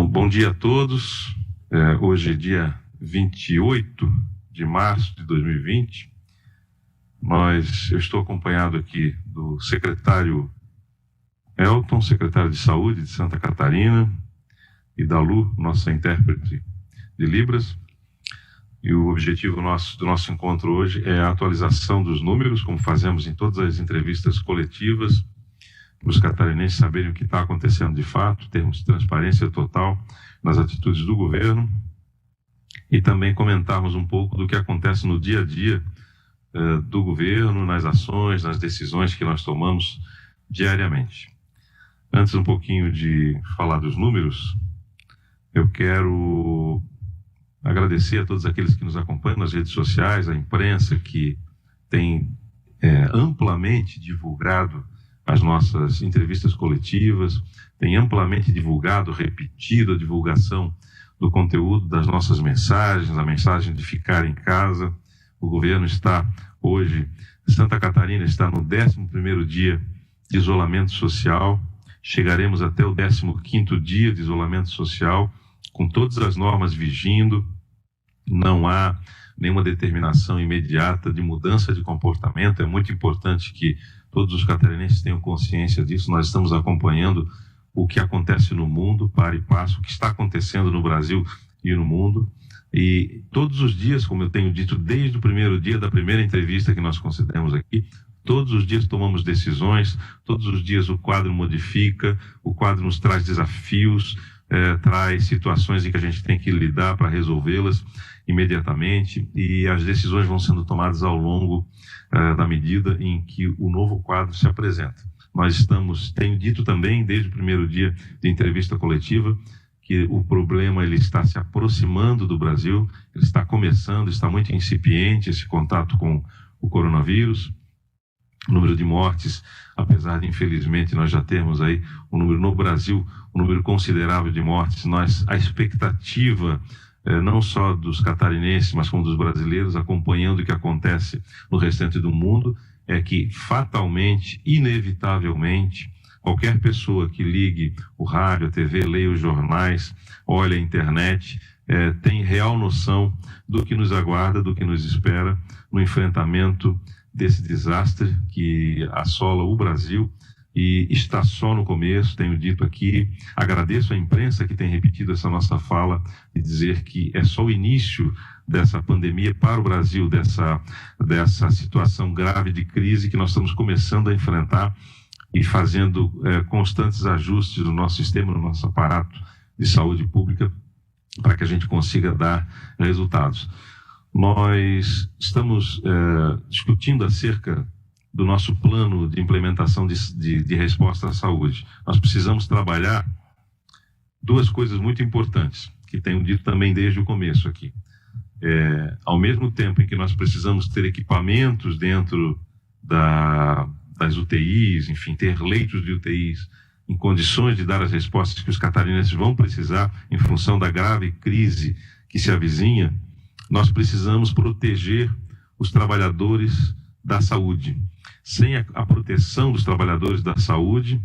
Bom dia a todos. Hoje é dia 28 de março de 2020. Eu estou acompanhado aqui do secretário Elton, secretário de Saúde de Santa Catarina, e da Lu, nossa intérprete de Libras. E o objetivo do nosso encontro hoje é a atualização dos números, como fazemos em todas as entrevistas coletivas, para os catarinenses saberem o que está acontecendo de fato, termos transparência total nas atitudes do governo e também comentarmos um pouco do que acontece no dia a dia do governo, nas ações, nas decisões que nós tomamos diariamente. Antes um pouquinho de falar dos números, eu quero agradecer a todos aqueles que nos acompanham nas redes sociais, a imprensa que tem amplamente divulgado as nossas entrevistas coletivas, tem amplamente divulgado, repetido a divulgação do conteúdo das nossas mensagens, a mensagem de ficar em casa. O governo está hoje, Santa Catarina está no 11º dia de isolamento social, chegaremos até o 15º dia de isolamento social, com todas as normas vigindo, não há nenhuma determinação imediata de mudança de comportamento. É muito importante que todos os catarinenses tenham consciência disso. Nós estamos acompanhando o que acontece no mundo, para e passo, o que está acontecendo no Brasil e no mundo. E todos os dias, como eu tenho dito desde o primeiro dia da primeira entrevista que nós concedemos aqui, todos os dias tomamos decisões, todos os dias o quadro modifica, o quadro nos traz desafios, traz situações em que a gente tem que lidar para resolvê-las imediatamente, e as decisões vão sendo tomadas ao longo da medida em que o novo quadro se apresenta. Tenho dito também, desde o primeiro dia de entrevista coletiva, que o problema ele está se aproximando do Brasil, ele está começando, está muito incipiente esse contato com o coronavírus. O número de mortes, apesar de, infelizmente, nós já termos aí um número no Brasil, um número considerável de mortes, a expectativa não só dos catarinenses, mas como dos brasileiros, acompanhando o que acontece no restante do mundo, é que fatalmente, inevitavelmente, qualquer pessoa que ligue o rádio, a TV, leia os jornais, olhe a internet, tem real noção do que nos aguarda, do que nos espera no enfrentamento desse desastre que assola o Brasil. E está só no começo. Tenho dito aqui, agradeço à imprensa que tem repetido essa nossa fala, de dizer que é só o início dessa pandemia para o Brasil, dessa situação grave de crise que nós estamos começando a enfrentar e fazendo constantes ajustes no nosso sistema, no nosso aparato de saúde pública, para que a gente consiga dar resultados. Nós estamos discutindo acerca do nosso plano de implementação de resposta à saúde. Nós precisamos trabalhar duas coisas muito importantes, que tenho dito também desde o começo aqui. Ao mesmo tempo em que nós precisamos ter equipamentos dentro das UTIs, enfim, ter leitos de UTIs em condições de dar as respostas que os catarinenses vão precisar em função da grave crise que se avizinha, nós precisamos proteger os trabalhadores da saúde. Sem a proteção dos trabalhadores da saúde,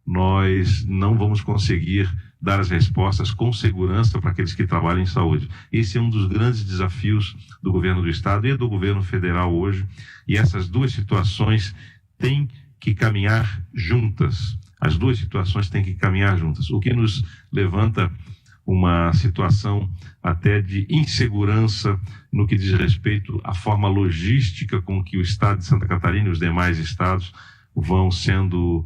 nós não vamos conseguir dar as respostas com segurança para aqueles que trabalham em saúde. Esse é um dos grandes desafios do governo do Estado e do governo federal hoje, e essas duas situações têm que caminhar juntas. As duas situações têm que caminhar juntas, o que nos levanta uma situação até de insegurança no que diz respeito à forma logística com que o Estado de Santa Catarina e os demais estados vão sendo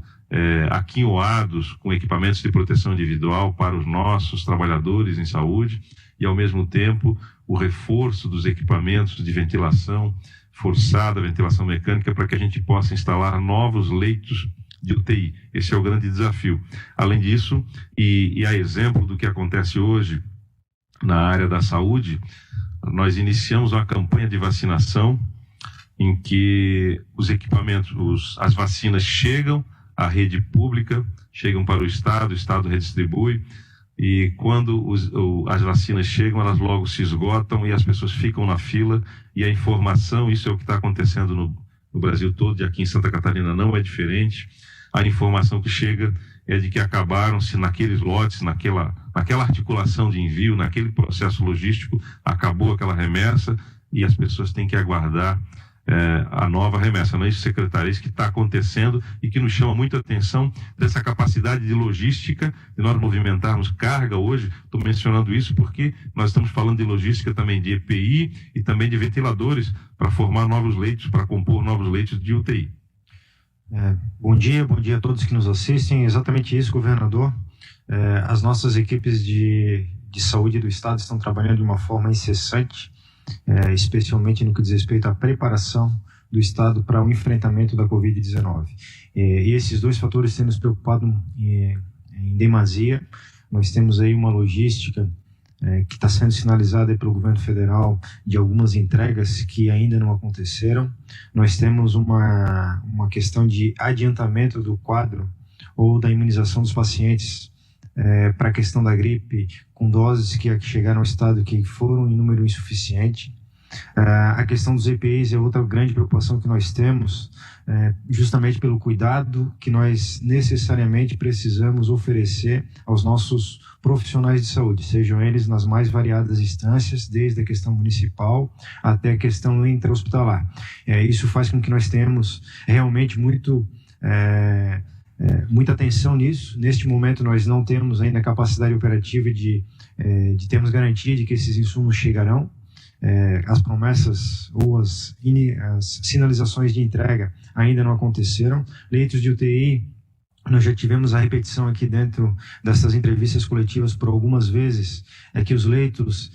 aquinhoados com equipamentos de proteção individual para os nossos trabalhadores em saúde, e, ao mesmo tempo, o reforço dos equipamentos de ventilação forçada, ventilação mecânica, para que a gente possa instalar novos leitos de UTI. Esse é o grande desafio. Além disso, e a exemplo do que acontece hoje na área da saúde, nós iniciamos uma campanha de vacinação em que os equipamentos, as vacinas chegam à rede pública, chegam para o Estado redistribui, e quando as vacinas chegam, elas logo se esgotam e as pessoas ficam na fila, e a informação, isso é o que está acontecendo no Brasil todo, e aqui em Santa Catarina não é diferente. A informação que chega é de que acabaram-se naqueles lotes, naquela articulação de envio, naquele processo logístico, acabou aquela remessa e as pessoas têm que aguardar a nova remessa. Não é isso, secretário? É isso que está acontecendo e que nos chama muita atenção dessa capacidade de logística, de nós movimentarmos carga hoje. Estou mencionando isso porque nós estamos falando de logística também de EPI e também de ventiladores para formar novos leitos, para compor novos leitos de UTI. Bom dia a todos que nos assistem. Exatamente isso, governador. As nossas equipes de saúde do Estado estão trabalhando de uma forma incessante, especialmente no que diz respeito à preparação do Estado para o enfrentamento da Covid-19. E esses dois fatores têm nos preocupado em demasia. Nós temos aí uma logística que está sendo sinalizada pelo governo federal de algumas entregas que ainda não aconteceram. Nós temos uma questão de adiantamento do quadro ou da imunização dos pacientes para a questão da gripe, com doses que chegaram ao estado que foram em número insuficiente. A questão dos EPIs é outra grande preocupação que nós temos, justamente pelo cuidado que nós necessariamente precisamos oferecer aos nossos profissionais de saúde, sejam eles nas mais variadas instâncias, desde a questão municipal até a questão intra-hospitalar. Isso faz com que nós tenhamos realmente muita atenção nisso. Neste momento nós não temos ainda a capacidade operativa de termos garantia de que esses insumos chegarão. As promessas ou as sinalizações de entrega ainda não aconteceram. Leitos de UTI, nós já tivemos a repetição aqui dentro dessas entrevistas coletivas por algumas vezes, que os leitos,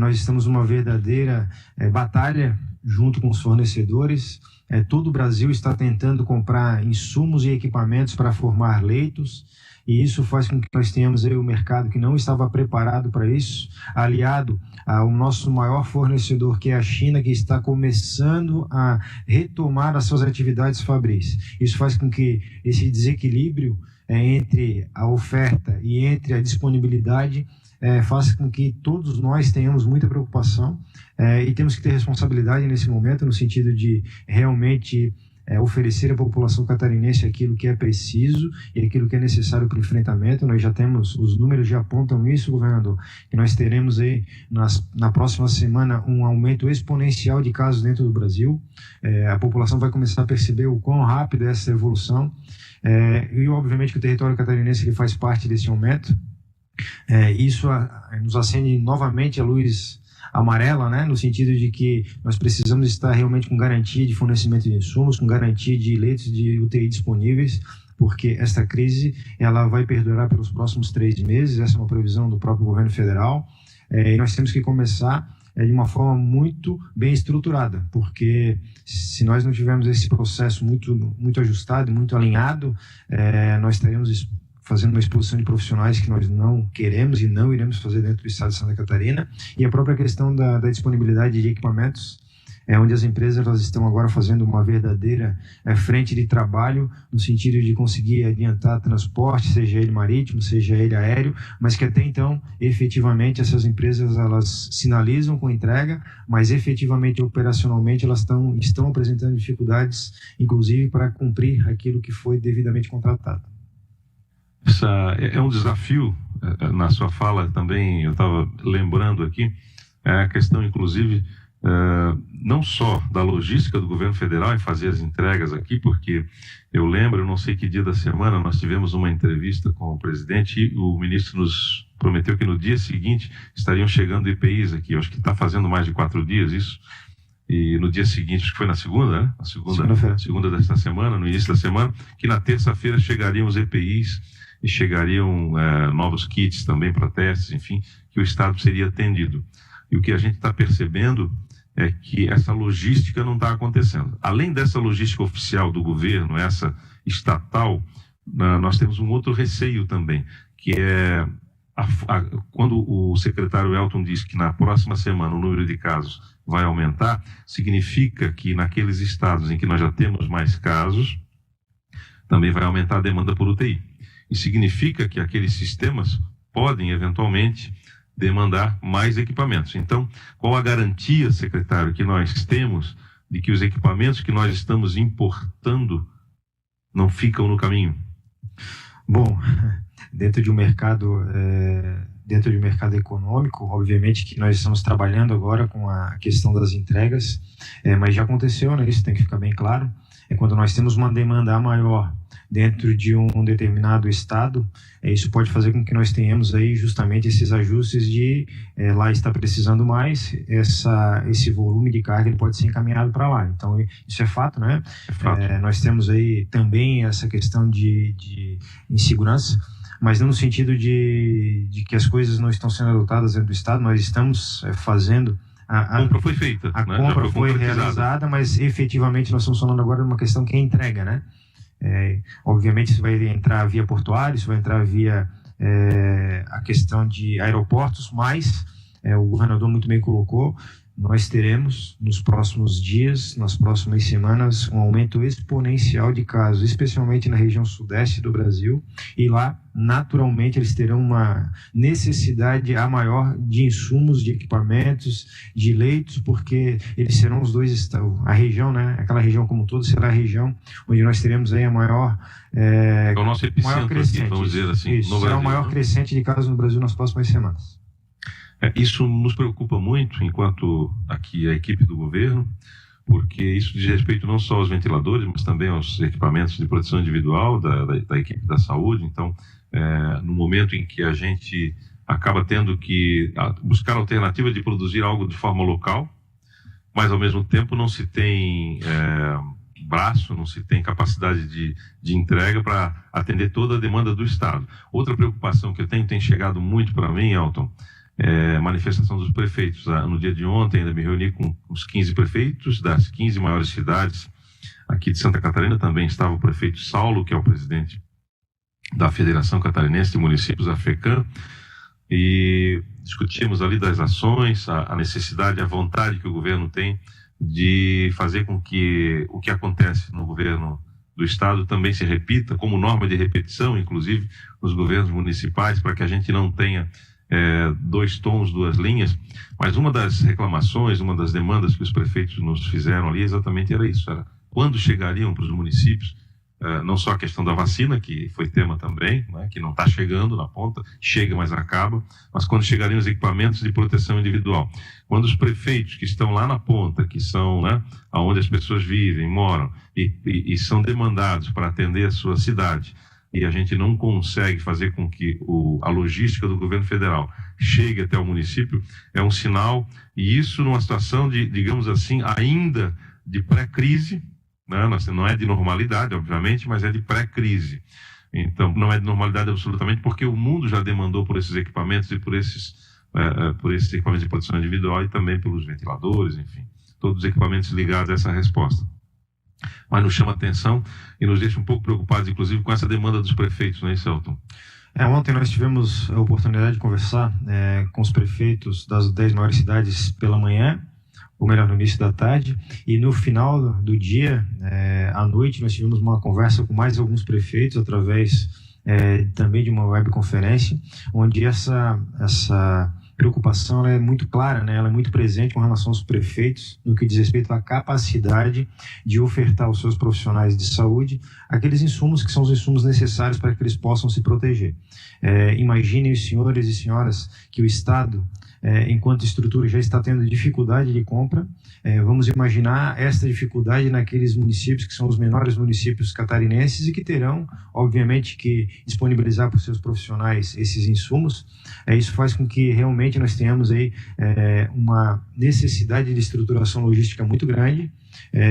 nós estamos numa verdadeira batalha junto com os fornecedores. Todo o Brasil está tentando comprar insumos e equipamentos para formar leitos, e isso faz com que nós tenhamos aí o mercado que não estava preparado para isso, aliado ao nosso maior fornecedor, que é a China, que está começando a retomar as suas atividades fabris. Isso faz com que esse desequilíbrio entre a oferta e entre a disponibilidade faça com que todos nós tenhamos muita preocupação e temos que ter responsabilidade nesse momento, no sentido de realmente oferecer à população catarinense aquilo que é preciso e aquilo que é necessário para o enfrentamento. Nós já temos, os números já apontam isso, governador, que nós teremos aí na próxima semana um aumento exponencial de casos dentro do Brasil. A população vai começar a perceber o quão rápido é essa evolução e obviamente que o território catarinense ele faz parte desse aumento. Isso nos acende novamente a luz amarela, né, no sentido de que nós precisamos estar realmente com garantia de fornecimento de insumos, com garantia de leitos de UTI disponíveis, porque esta crise ela vai perdurar pelos próximos 3 meses, essa é uma previsão do próprio governo federal, e nós temos que começar de uma forma muito bem estruturada, porque se nós não tivermos esse processo muito ajustado, muito alinhado, nós estaremos fazendo uma exposição de profissionais que nós não queremos e não iremos fazer dentro do estado de Santa Catarina, e a própria questão da disponibilidade de equipamentos, onde as empresas elas estão agora fazendo uma verdadeira frente de trabalho, no sentido de conseguir adiantar transporte, seja ele marítimo, seja ele aéreo, mas que até então, efetivamente, essas empresas elas sinalizam com entrega, mas efetivamente, operacionalmente, elas estão apresentando dificuldades, inclusive para cumprir aquilo que foi devidamente contratado. É um desafio, na sua fala também, eu estava lembrando aqui, a questão, inclusive, não só da logística do governo federal em fazer as entregas aqui, porque eu lembro, eu não sei que dia da semana, nós tivemos uma entrevista com o presidente e o ministro nos prometeu que no dia seguinte estariam chegando EPIs aqui. Eu acho que está fazendo mais de 4 dias isso. E no dia seguinte, acho que foi na segunda, né? Segunda desta semana, no início da semana, que na terça-feira chegariam os EPIs e chegariam novos kits também para testes, enfim, que o Estado seria atendido. E o que a gente está percebendo é que essa logística não está acontecendo. Além dessa logística oficial do governo, essa estatal, nós temos um outro receio também, que é quando o secretário Elton diz que na próxima semana o número de casos vai aumentar, significa que naqueles estados em que nós já temos mais casos, também vai aumentar a demanda por UTI. E significa que aqueles sistemas podem, eventualmente, demandar mais equipamentos. Então, qual a garantia, secretário, que nós temos de que os equipamentos que nós estamos importando não ficam no caminho? Bom, dentro de um mercado econômico, obviamente que nós estamos trabalhando agora com a questão das entregas, mas já aconteceu, né? Isso tem que ficar bem claro. Quando nós temos uma demanda maior dentro de um determinado estado, isso pode fazer com que nós tenhamos aí justamente esses ajustes de lá está precisando mais, esse volume de carga ele pode ser encaminhado para lá. Então, isso é fato, né? É fato. Nós temos aí também essa questão de insegurança, mas não no sentido de que as coisas não estão sendo adotadas dentro do estado, nós estamos fazendo. A compra foi feita, a né? compra foi realizada, mas efetivamente nós estamos falando agora de uma questão que é entrega, né? Obviamente isso vai entrar via portuário, isso vai entrar via a questão de aeroportos, mas o governador muito bem colocou, nós teremos nos próximos dias, nas próximas semanas, um aumento exponencial de casos, especialmente na região sudeste do Brasil, e lá, naturalmente, eles terão uma necessidade a maior de insumos, de equipamentos, de leitos, porque eles serão os dois estados, a região, né, aquela região como um todo, será a região onde nós teremos aí a maior... é o nosso epicentro aqui, vamos dizer assim, isso, no será Brasil, o maior né? crescente de casos no Brasil nas próximas semanas. Isso nos preocupa muito, enquanto aqui a equipe do governo, porque isso diz respeito não só aos ventiladores, mas também aos equipamentos de proteção individual da equipe da saúde. Então, no momento em que a gente acaba tendo que buscar alternativa de produzir algo de forma local, mas ao mesmo tempo não se tem braço, não se tem capacidade de entrega para atender toda a demanda do Estado. Outra preocupação que eu tenho, tem chegado muito para mim, Elton, manifestação dos prefeitos. No dia de ontem ainda me reuni com os 15 prefeitos das 15 maiores cidades aqui de Santa Catarina. Também estava o prefeito Saulo, que é o presidente da Federação Catarinense de Municípios, a FECAM, e discutimos ali das ações, a necessidade, a vontade que o governo tem de fazer com que o que acontece no governo do Estado também se repita, como norma de repetição, inclusive nos governos municipais, para que a gente não tenha dois tons, duas linhas. Mas uma das reclamações, uma das demandas que os prefeitos nos fizeram ali exatamente era isso, era quando chegariam para os municípios, não só a questão da vacina, que foi tema também, né, que não está chegando na ponta, chega mas acaba, mas quando chegariam os equipamentos de proteção individual. Quando os prefeitos que estão lá na ponta, que são, né, onde as pessoas vivem, moram, e são demandados para atender a sua cidade, e a gente não consegue fazer com que a logística do governo federal chegue até o município, é um sinal, e isso numa situação de, digamos assim, ainda de pré-crise, né? Não é de normalidade, obviamente, mas é de pré-crise. Então, não é de normalidade absolutamente, porque o mundo já demandou por esses equipamentos e por esses equipamentos de proteção individual e também pelos ventiladores, enfim, todos os equipamentos ligados a essa resposta. Mas nos chama atenção e nos deixa um pouco preocupados, inclusive, com essa demanda dos prefeitos, não é isso, Elton? Ontem nós tivemos a oportunidade de conversar com os prefeitos das 10 maiores cidades pela manhã, ou melhor, no início da tarde, e no final do dia, à noite, nós tivemos uma conversa com mais alguns prefeitos, através também de uma webconferência, onde essa preocupação ela é muito clara, né? Ela é muito presente com relação aos prefeitos no que diz respeito à capacidade de ofertar aos seus profissionais de saúde aqueles insumos que são os insumos necessários para que eles possam se proteger. Imaginem os senhores e senhoras que o Estado, enquanto estrutura, já está tendo dificuldade de compra. Vamos imaginar esta dificuldade naqueles municípios que são os menores municípios catarinenses e que terão, obviamente, que disponibilizar para os seus profissionais esses insumos. Isso faz com que realmente nós tenhamos aí uma necessidade de estruturação logística muito grande,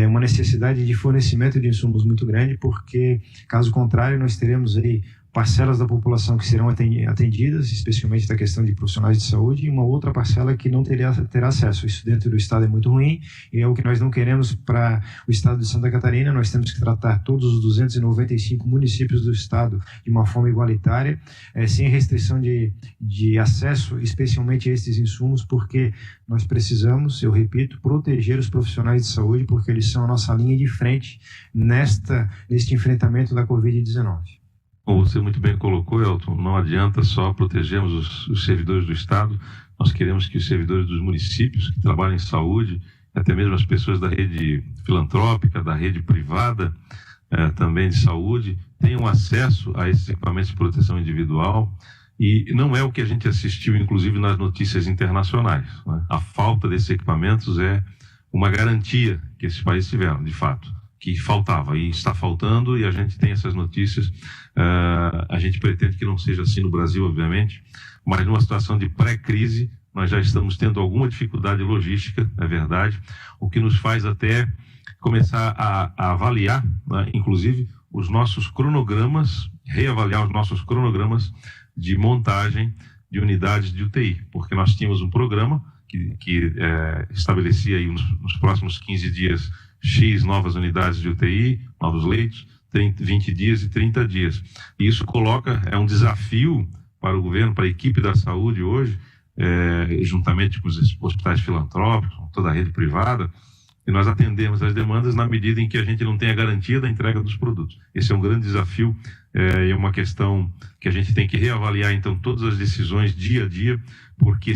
uma necessidade de fornecimento de insumos muito grande, porque, caso contrário, nós teremos aí parcelas da população que serão atendidas, especialmente da questão de profissionais de saúde, e uma outra parcela que não terá acesso. Isso dentro do Estado é muito ruim, e é o que nós não queremos para o Estado de Santa Catarina. Nós temos que tratar todos os 295 municípios do Estado de uma forma igualitária, sem restrição de acesso, especialmente a esses insumos, porque nós precisamos, eu repito, proteger os profissionais de saúde, porque eles são a nossa linha de frente neste enfrentamento da Covid-19. Como você muito bem colocou, Elton, não adianta só protegermos os servidores do Estado, nós queremos que os servidores dos municípios que trabalham em saúde, até mesmo as pessoas da rede filantrópica, da rede privada, também de saúde tenham acesso a esses equipamentos de proteção individual. E não é o que a gente assistiu, inclusive, nas notícias internacionais, né? A falta desses equipamentos é uma garantia que esses países tiveram, de fato, que faltava e está faltando, e a gente tem essas notícias. A gente pretende que não seja assim no Brasil, obviamente, mas numa situação de pré-crise, nós já estamos tendo alguma dificuldade logística, é verdade, o que nos faz até começar a avaliar, né, inclusive, os nossos cronogramas, reavaliar os nossos cronogramas de montagem de unidades de UTI, porque nós tínhamos um programa que estabelecia aí nos próximos 15 dias X novas unidades de UTI, novos leitos, 20 dias e 30 dias. E isso é um desafio para o governo, para a equipe da saúde hoje, juntamente com os hospitais filantrópicos, com toda a rede privada, e nós atendemos as demandas na medida em que a gente não tem a garantia da entrega dos produtos. Esse é um grande desafio e é uma questão que a gente tem que reavaliar, então, todas as decisões dia a dia, porque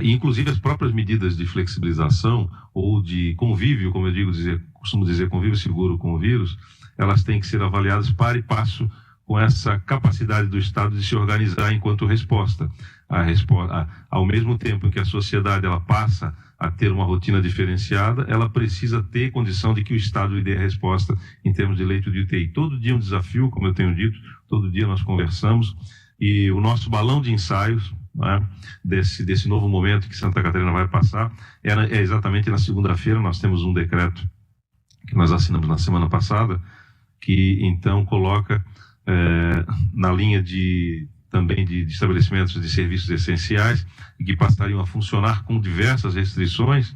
inclusive as próprias medidas de flexibilização ou de convívio, como eu costumo dizer, convívio seguro com o vírus, elas têm que ser avaliadas par e passo com essa capacidade do Estado de se organizar enquanto resposta. Ao mesmo tempo que a sociedade ela passa a ter uma rotina diferenciada, ela precisa ter condição de que o Estado lhe dê a resposta em termos de leito de UTI. Todo dia é um desafio, como eu tenho dito, todo dia nós conversamos, e o nosso balão de ensaios, né, desse novo momento que Santa Catarina vai passar é exatamente na segunda-feira. Nós temos um decreto que nós assinamos na semana passada, que então coloca na linha também de estabelecimentos de serviços essenciais e que passariam a funcionar com diversas restrições,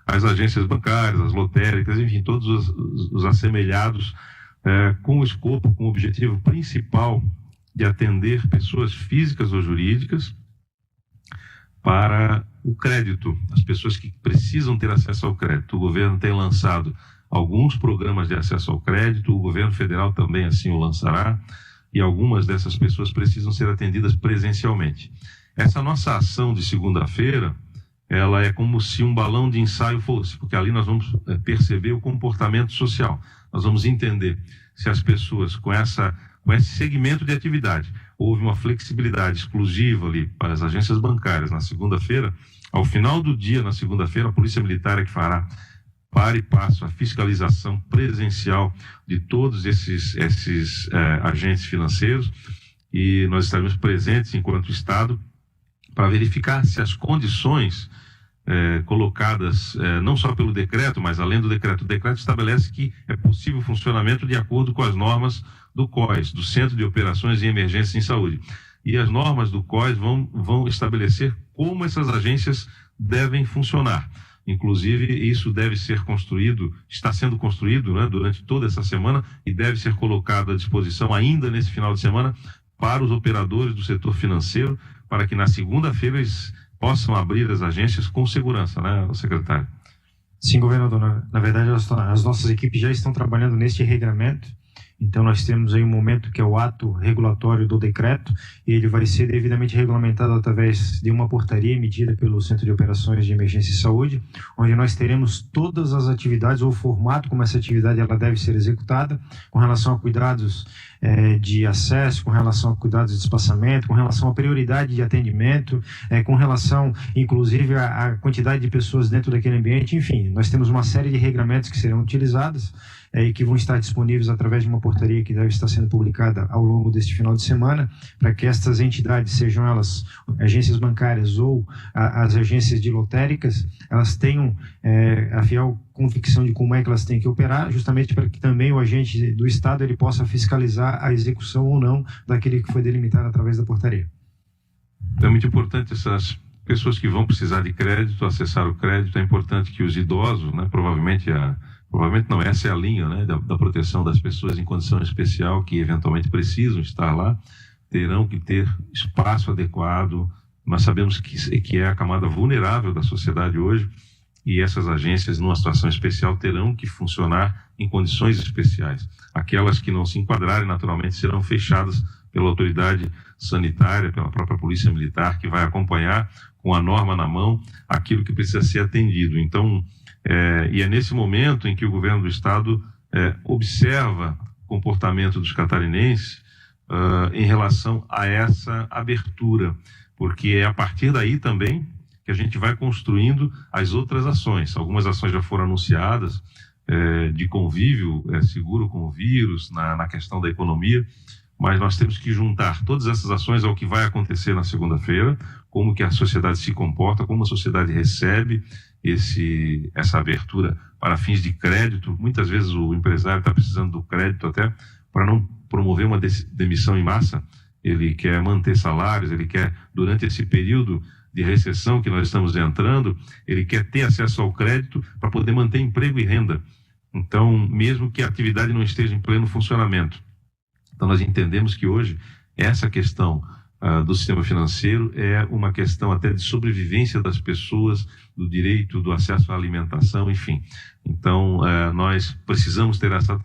as agências bancárias, as lotéricas, enfim, todos os assemelhados, com o escopo, com o objetivo principal de atender pessoas físicas ou jurídicas para o crédito, as pessoas que precisam ter acesso ao crédito. O governo tem lançado alguns programas de acesso ao crédito, o governo federal também assim o lançará, e algumas dessas pessoas precisam ser atendidas presencialmente. Essa nossa ação de segunda-feira, ela é como se um balão de ensaio fosse, porque ali nós vamos perceber o comportamento social. Nós vamos entender se as pessoas com esse segmento de atividade, houve uma flexibilidade exclusiva ali para as agências bancárias na segunda-feira. Ao final do dia, na segunda-feira, a Polícia Militar é que fará par e passo a fiscalização presencial de todos esses agentes financeiros, e nós estaremos presentes enquanto Estado para verificar se as condições colocadas não só pelo decreto, mas além do decreto. O decreto estabelece que é possível o funcionamento de acordo com as normas do COES, do Centro de Operações e Emergência em Saúde. E as normas do COES vão estabelecer como essas agências devem funcionar. Inclusive, isso deve ser construído, está sendo construído, né, durante toda essa semana, e deve ser colocado à disposição ainda nesse final de semana para os operadores do setor financeiro, para que na segunda-feira eles possam abrir as agências com segurança, né, secretário? Sim, governador. Na verdade, as nossas equipes já estão trabalhando neste regramento. Então, nós temos aí um momento que é o ato regulatório do decreto, e ele vai ser devidamente regulamentado através de uma portaria emitida pelo Centro de Operações de Emergência e Saúde, onde nós teremos todas as atividades, ou o formato como essa atividade ela deve ser executada, com relação a cuidados de acesso, com relação a cuidados de espaçamento, com relação à prioridade de atendimento, com relação, inclusive, à quantidade de pessoas dentro daquele ambiente. Enfim, nós temos uma série de regramentos que serão utilizados e que vão estar disponíveis através de uma portaria que deve estar sendo publicada ao longo deste final de semana, para que estas entidades, sejam elas agências bancárias ou as agências de lotéricas, elas tenham a fiel convicção de como é que elas têm que operar, justamente para que também o agente do Estado ele possa fiscalizar a execução ou não daquele que foi delimitado através da portaria. É muito importante essas pessoas que vão precisar de crédito, acessar o crédito. É importante que os idosos, né, provavelmente não, essa é a linha, né, da proteção das pessoas em condição especial, que eventualmente precisam estar lá, terão que ter espaço adequado. Nós sabemos que é a camada vulnerável da sociedade hoje, e essas agências, numa situação especial, terão que funcionar em condições especiais. Aquelas que não se enquadrarem, naturalmente, serão fechadas pela autoridade sanitária, pela própria Polícia Militar, que vai acompanhar com a norma na mão aquilo que precisa ser atendido. Então, e é nesse momento em que o governo do Estado observa o comportamento dos catarinenses em relação a essa abertura, porque é a partir daí também que a gente vai construindo as outras ações. Algumas ações já foram anunciadas, de convívio seguro com o vírus, na questão da economia, mas nós temos que juntar todas essas ações ao que vai acontecer na segunda-feira, como que a sociedade se comporta, como a sociedade recebe essa abertura para fins de crédito. Muitas vezes o empresário está precisando do crédito até para não promover uma demissão em massa. Ele quer manter salários, ele quer, durante esse período de recessão que nós estamos entrando, ele quer ter acesso ao crédito para poder manter emprego e renda. Então, mesmo que a atividade não esteja em pleno funcionamento. Então, nós entendemos que hoje essa questão do sistema financeiro é uma questão até de sobrevivência das pessoas, do direito, do acesso à alimentação, enfim. Então, nós precisamos ter essa...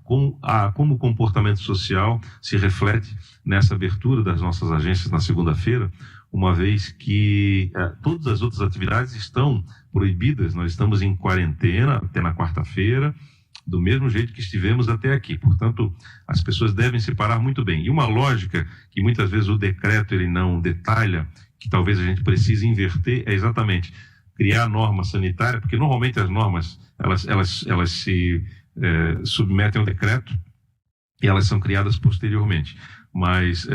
Como o comportamento social se reflete nessa abertura das nossas agências na segunda-feira, uma vez que todas as outras atividades estão proibidas. Nós estamos em quarentena até na quarta-feira, do mesmo jeito que estivemos até aqui. Portanto, as pessoas devem se parar muito bem. E uma lógica que muitas vezes o decreto ele não detalha, que talvez a gente precise inverter, é exatamente criar norma sanitária, porque normalmente as normas elas se submetem ao decreto e elas são criadas posteriormente. Mas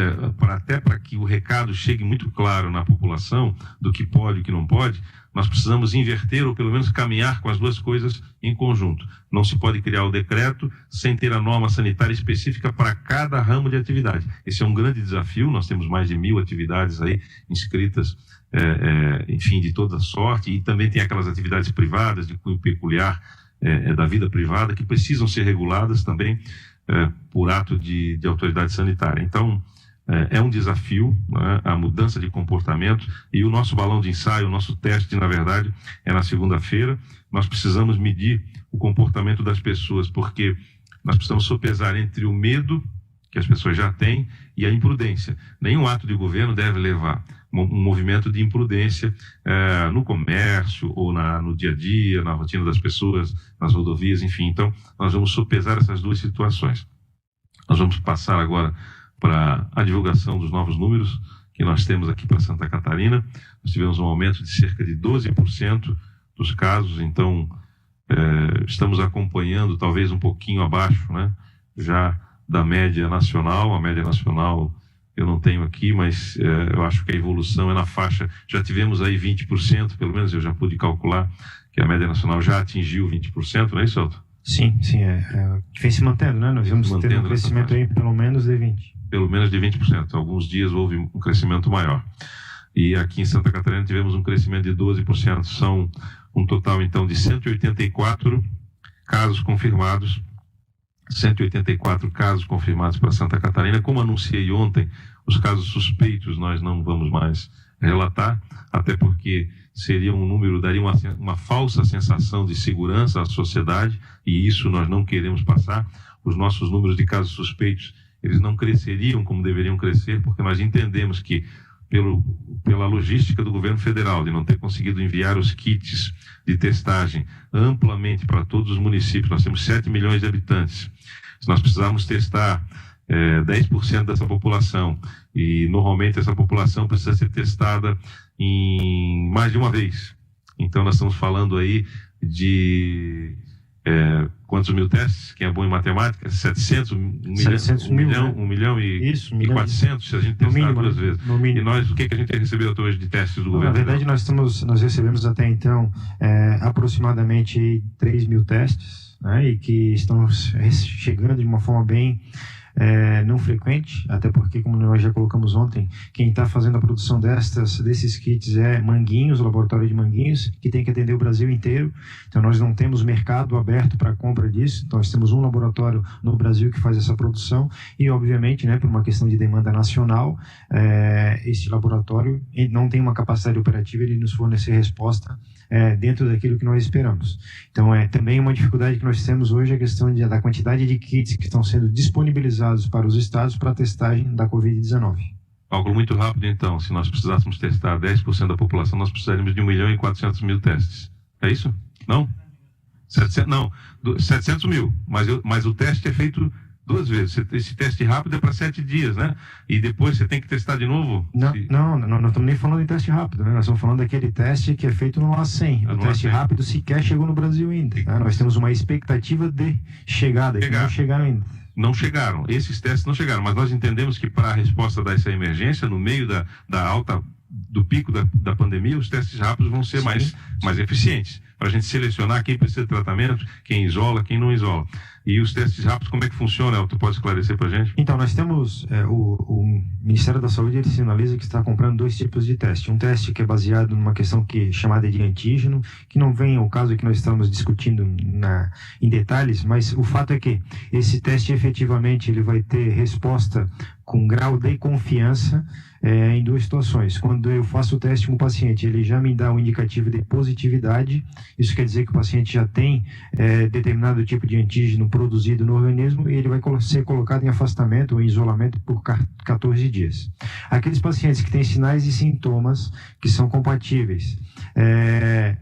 até para que o recado chegue muito claro na população do que pode e o que não pode, nós precisamos inverter ou pelo menos caminhar com as duas coisas em conjunto. Não se pode criar o decreto sem ter a norma sanitária específica para cada ramo de atividade. Esse é um grande desafio. Nós temos mais de 1.000 atividades aí inscritas, enfim, de toda sorte, e também tem aquelas atividades privadas de cunho peculiar da vida privada que precisam ser reguladas também por ato de autoridade sanitária. Então, é um desafio, né, a mudança de comportamento, e o nosso balão de ensaio, o nosso teste, na verdade, é na segunda-feira. Nós precisamos medir o comportamento das pessoas, porque nós precisamos sopesar entre o medo que as pessoas já têm e a imprudência. Nenhum ato de governo deve levar um movimento de imprudência no comércio ou no dia a dia, na rotina das pessoas, nas rodovias, enfim. Então, nós vamos sopesar essas duas situações. Nós vamos passar agora para a divulgação dos novos números que nós temos aqui para Santa Catarina. Nós tivemos um aumento de cerca de 12% dos casos, então estamos acompanhando, talvez um pouquinho abaixo, né, já da média nacional. A média nacional eu não tenho aqui, mas eu acho que a evolução é na faixa, já tivemos aí 20%, pelo menos eu já pude calcular que a média nacional já atingiu 20%, não é isso, Elton? Sim, vem se mantendo, né? Nós vamos ter um crescimento aí pelo menos de 20%. Pelo menos de 20%. Alguns dias houve um crescimento maior. E aqui em Santa Catarina tivemos um crescimento de 12%. São um total, então, de 184 casos confirmados. 184 casos confirmados para Santa Catarina. Como anunciei ontem, os casos suspeitos nós não vamos mais relatar, até porque seria um número, daria uma falsa sensação de segurança à sociedade, e isso nós não queremos passar. Os nossos números de casos suspeitos, eles não cresceriam como deveriam crescer, porque nós entendemos que, pela logística do governo federal, de não ter conseguido enviar os kits de testagem amplamente para todos os municípios, nós temos 7 milhões de habitantes. Se nós precisarmos testar 10% dessa população, e normalmente essa população precisa ser testada em mais de uma vez. Então nós estamos falando aí de quantos mil testes? Quem é bom em matemática? 700, 1 milhão e 400, se a gente testar duas vezes. E nós, o que a gente recebeu até hoje de testes do governo? Na verdade, nós recebemos até então aproximadamente 3 mil testes, né, e que estão chegando de uma forma bem não frequente, até porque, como nós já colocamos ontem, quem está fazendo a produção desses kits é Manguinhos, o laboratório de Manguinhos, que tem que atender o Brasil inteiro. Então nós não temos mercado aberto para a compra disso. Então nós temos um laboratório no Brasil que faz essa produção, e obviamente, né, por uma questão de demanda nacional, esse laboratório não tem uma capacidade operativa de nos fornecer resposta dentro daquilo que nós esperamos. Então também uma dificuldade que nós temos hoje é a questão da quantidade de kits que estão sendo disponibilizados para os estados para a testagem da Covid-19. Cálculo muito rápido, então. Se nós precisássemos testar 10% da população, nós precisaríamos de 1.400.000 testes. É isso? Não? 700 mil, mas o teste é feito 2 vezes. Esse teste rápido é para 7 dias, né? E depois você tem que testar de novo? Não estamos nem falando de teste rápido, né? Nós estamos falando daquele teste que é feito no LACEN. O teste rápido sequer chegou no Brasil ainda. Tá? Nós temos uma expectativa de chegada, que não chegaram ainda. Não chegaram, esses testes não chegaram, mas nós entendemos que para a resposta dessa emergência, no meio do pico da pandemia, os testes rápidos vão ser mais eficientes, para a gente selecionar quem precisa de tratamento, quem isola, quem não isola. E os testes rápidos, como é que funciona? Tu pode esclarecer para a gente? Então, nós temos, o Ministério da Saúde, ele sinaliza que está comprando 2 tipos de teste. Um teste que é baseado numa questão chamada de antígeno, que não vem ao caso que nós estamos discutindo em detalhes, mas o fato é que esse teste, efetivamente, ele vai ter resposta com grau de confiança em 2 situações. Quando eu faço o teste com o paciente, ele já me dá um indicativo de positividade, isso quer dizer que o paciente já tem determinado tipo de antígeno produzido no organismo e ele vai ser colocado em afastamento ou em isolamento por 14 dias. Aqueles pacientes que têm sinais e sintomas que são compatíveis,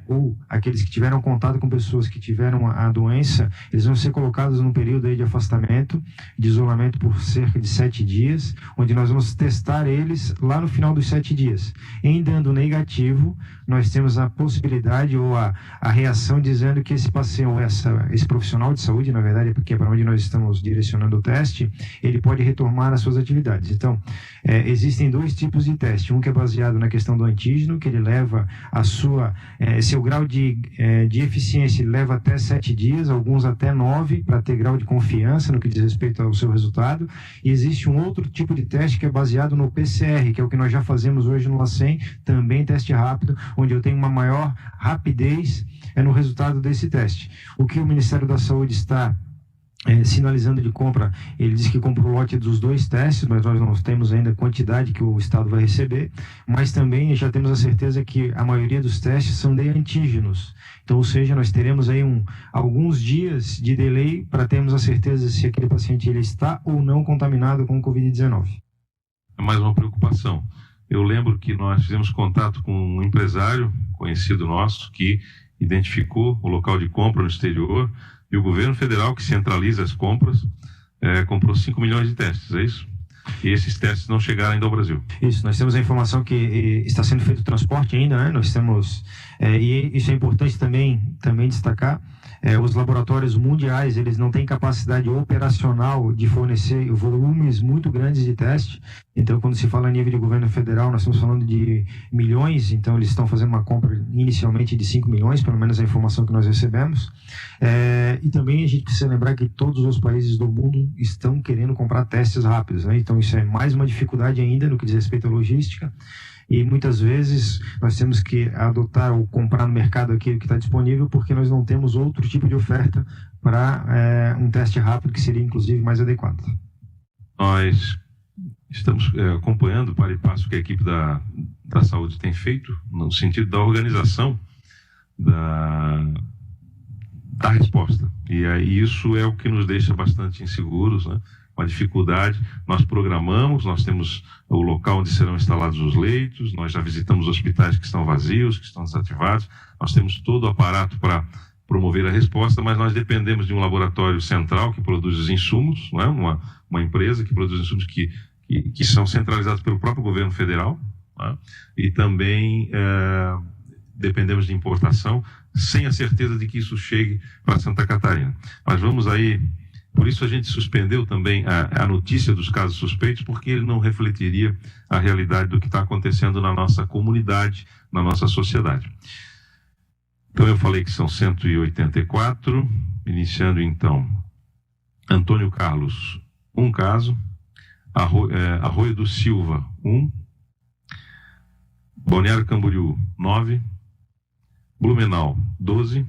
ou aqueles que tiveram contato com pessoas que tiveram a doença, eles vão ser colocados num período aí de afastamento, de isolamento por cerca de 7 dias, onde nós vamos testar eles lá no final dos 7 dias. Em dando negativo, nós temos a possibilidade ou a reação dizendo que esse paciente, ou esse profissional de saúde, na verdade, porque é para onde nós estamos direcionando o teste, ele pode retomar as suas atividades. Então, existem 2 tipos de teste. Um que é baseado na questão do antígeno, que ele leva seu grau de eficiência, ele leva até 7 dias, alguns até 9, para ter grau de confiança no que diz respeito ao seu resultado. E existe um outro tipo de teste que é baseado no PCR, que é o que nós já fazemos hoje no LACEN, também teste rápido, onde eu tenho uma maior rapidez no resultado desse teste. O que o Ministério da Saúde está sinalizando de compra, ele diz que compra o lote dos 2 testes, mas nós não temos ainda a quantidade que o Estado vai receber, mas também já temos a certeza que a maioria dos testes são de antígenos. Então, ou seja, nós teremos aí alguns dias de delay para termos a certeza se aquele paciente ele está ou não contaminado com o Covid-19. É mais uma preocupação. Eu lembro que nós fizemos contato com um empresário conhecido nosso que identificou o local de compra no exterior e o governo federal, que centraliza as compras, comprou 5 milhões de testes, é isso? E esses testes não chegaram ainda ao Brasil. Isso, nós temos a informação que está sendo feito o transporte ainda, né? Nós temos, e isso é importante também destacar, os laboratórios mundiais, eles não têm capacidade operacional de fornecer volumes muito grandes de teste. Então, quando se fala a nível de governo federal, nós estamos falando de milhões, então eles estão fazendo uma compra inicialmente de 5 milhões, pelo menos a informação que nós recebemos. E também a gente precisa lembrar que todos os países do mundo estão querendo comprar testes rápidos, né? Então, isso é mais uma dificuldade ainda no que diz respeito à logística. E muitas vezes nós temos que adotar ou comprar no mercado aquilo que está disponível porque nós não temos outro tipo de oferta para um teste rápido que seria inclusive mais adequado. Nós estamos acompanhando para e passo que a equipe da saúde tem feito no sentido da organização da resposta. E aí isso é o que nos deixa bastante inseguros, né? Uma dificuldade. Nós programamos, nós temos o local onde serão instalados os leitos, nós já visitamos hospitais que estão vazios, que estão desativados, nós temos todo o aparato para promover a resposta, mas nós dependemos de um laboratório central que produz os insumos, não é? Uma empresa que produz insumos que são centralizados pelo próprio governo federal, não é? E também dependemos de importação, sem a certeza de que isso chegue para Santa Catarina. Mas vamos aí. Por isso a gente suspendeu também a notícia dos casos suspeitos, porque ele não refletiria a realidade do que está acontecendo na nossa comunidade, na nossa sociedade. Então eu falei que são 184, iniciando então, Antônio Carlos, 1 caso, Arroio do Silva, 1, Balneário Camboriú, 9, Blumenau, 12,